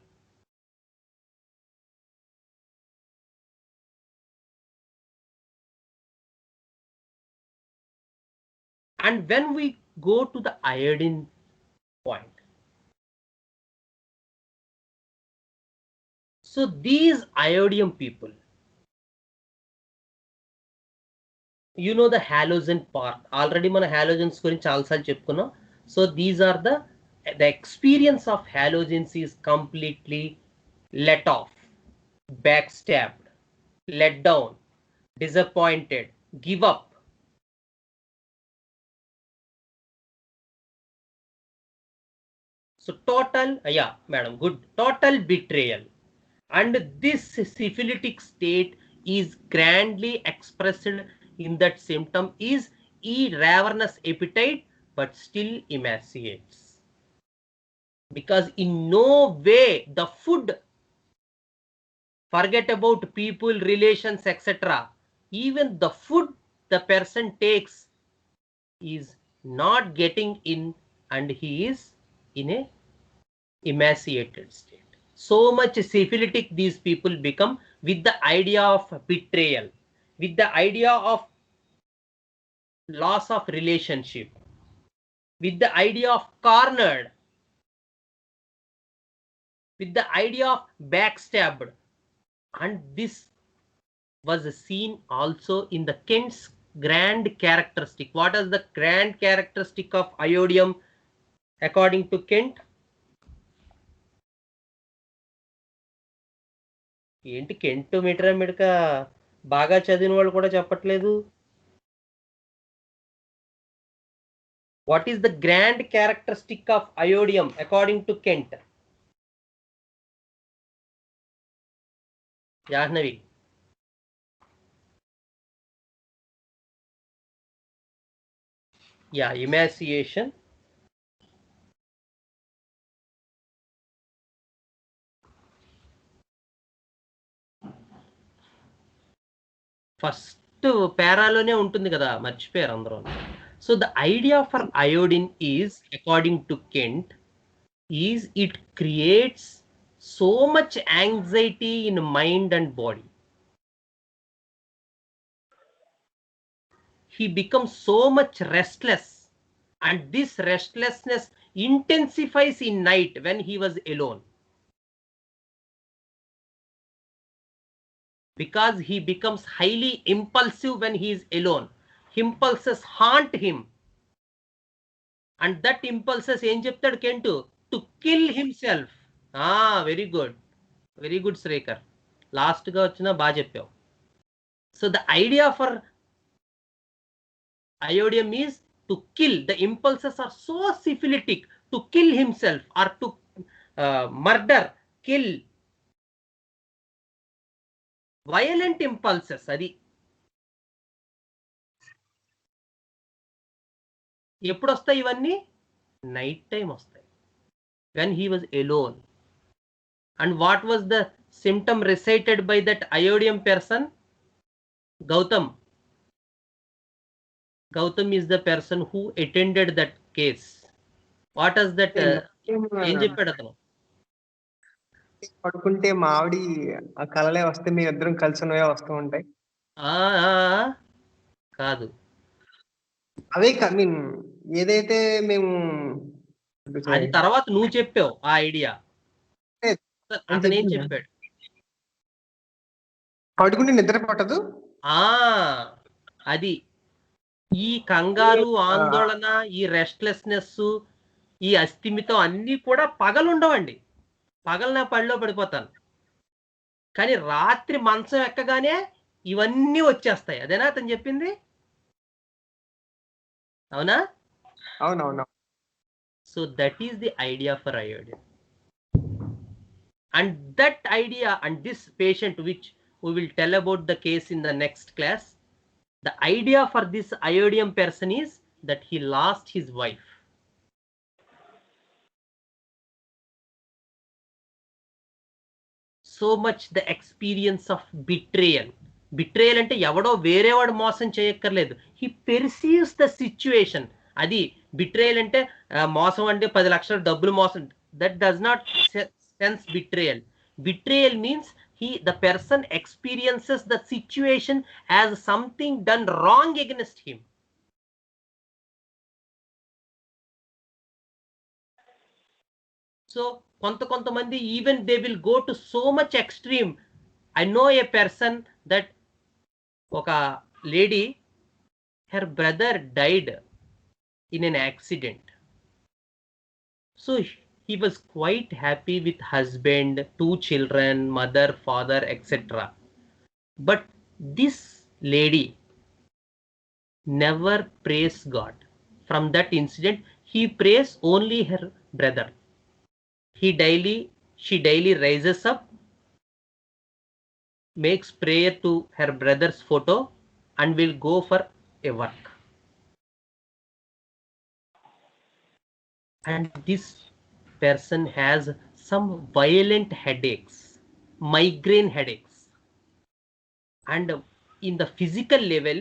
And when we go to the iodine point, so these iodium people, you know the halogen part, already మన halogens గురించి చాలాసార్లు చెప్పుకున్నాం. So these are the experience of halogens is completely let off, backstabbed, let down, disappointed, give up. So total, yeah madam, good, total betrayal. And this syphilitic state is grandly expressed in that symptom is ravenous appetite, but still emaciates. Because in no way the food, forget about people, relations, etc. Even the food the person takes is not getting in, and he is in a emaciated state. So much syphilitic these people become, with the idea of betrayal, with the idea of loss of relationship, with the idea of cornered, with the idea of backstabbed. And this was seen also in the Kent's grand characteristic. What is the grand characteristic of iodium according to Kent? ఏంటి Kent మీటరా మిడక బాగా చదివిన వాళ్ళు కూడా చెప్పట్లేదు. What is the grand characteristic of iodium according to Kent? Jahnavi. Yeah, emaciation. First పేరాలోనే ఉంటుంది కదా, మర్చిపోయారు అందరూ. So the idea for iodine is according to Kent is it creates so much anxiety in mind and body. He becomes so much restless, and this restlessness intensifies in night when he was alone, because he becomes highly impulsive when he is alone. Impulses haunt him, and that impulses ఏం చెప్తాడు కెంటు, to kill himself. Very good Srikar, last గా వచ్చినా బాగా చెప్పావు. So the idea for iodium is to kill. The impulses are so syphilitic to kill himself or to murder, kill. Violent impulses. అది ఎప్పుడు వస్తాయి ఇవన్నీ? నైట్ టైం వస్తాయి, when he was alone. And what was the symptom recited by that iodium person? Gautam. Gautam is the person who attended that case. What is that? ఏం చెప్పాడు అతను? పడుకుంటే మా ఆవిడ ఆ కలలే వస్తే మీ ఇద్దరం కలిసి ఉన్నవే వస్తూ ఉంటాయి. కాదు, అవే మీన్ ఏదైతే మేము అది తర్వాత నువ్వు చెప్పావు ఆ ఐడియా. అతను ఏం చెప్పాడు? పడుకుంటే నిద్ర పట్టదు. అది ఈ కంగారు, ఆందోళన, ఈ రెస్ట్లెస్నెస్, ఈ అస్థిమితం అన్నీ కూడా పగలుండవండి. పగలు నా పడిలో పడిపోతాను, కానీ రాత్రి మంచం ఎక్కగానే ఇవన్నీ వచ్చేస్తాయి. అదేనా అతను చెప్పింది? అవునా? అవునవును. So that is the idea for iodium. And that idea and this patient, which we will tell about the case in the next class, the idea for this iodium person is that he lost his wife. So much the experience of betrayal. Betrayal అంటే ఎవడో వేరేవాడు మోసం చేయక్కర్లేదు. He perceives the situation. అది betrayal అంటే మోసం అంటే 10 లక్షల డబ్బులు మోసం. That does not sense betrayal. Betrayal means the person experiences the situation as something done wrong against him. So కొంతమంది even they will go to so much extreme. I know a person that ఒక lady, her brother died in an accident. So he was quite happy with husband, 2 children, mother, father, etc. But this lady never prays God. From that incident, he prays only her brother. She daily rises up, makes prayer to her brother's photo, and will go for a work. And this person has some violent headaches, migraine headaches. And in the physical level,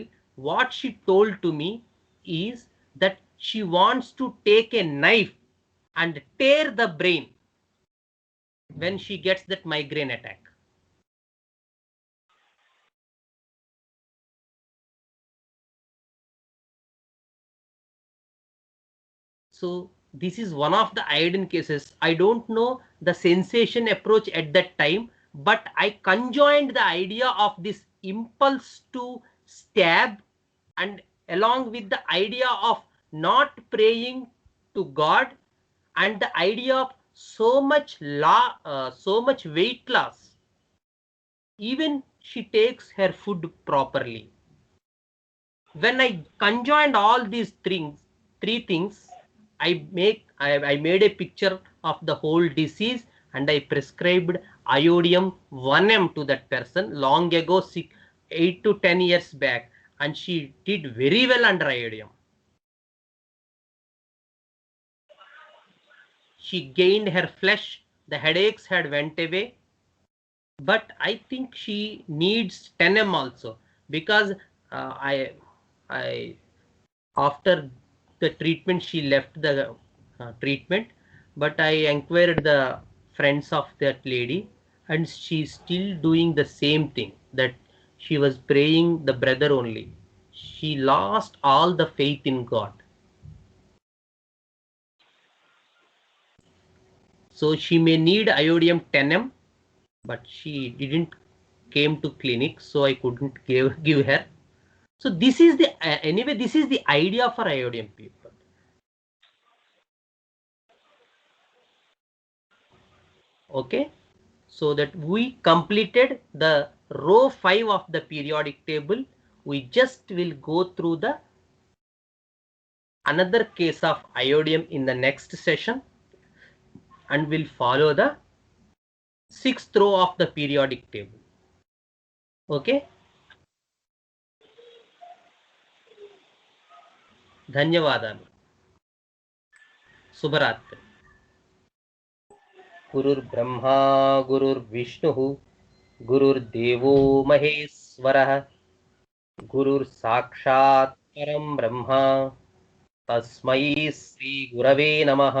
what she told to me is that she wants to take a knife and tear the brain when she gets that migraine attack. So this is one of the iodine cases. I don't know the sensation approach at that time, but I conjoined the idea of this impulse to stab and along with the idea of not praying to God and the idea of so much weight loss. Even she takes her food properly. When I conjoined all these three things, I made a picture of the whole disease and I prescribed iodium 1m to that person long ago, 8 to 10 years back, and she did very well under iodium. She gained her flesh, the headaches had went away, but I think she needs 10m also, because I after the treatment she left the treatment, but I inquired the friends of that lady and she's still doing the same thing, that she was praying the brother only. She lost all the faith in God. So she may need iodium 10m, but she didn't came to clinic, so I couldn't give her. So this is the anyway, this is the idea for iodium people. Okay, so that we completed the row 5 of the periodic table. We just will go through the another case of iodium in the next session, and we'll follow the 6th row of the periodic table. Okay. ధన్యవాదాలు. శుభరాత్రి. గురుర్బ్రహ్మా గురుర్విష్ణుః గురుర్దేవో మహేశ్వరः గురుర్సాక్షాత్ పరం బ్రహ్మ తస్మై శ్రీ గురవే నమః.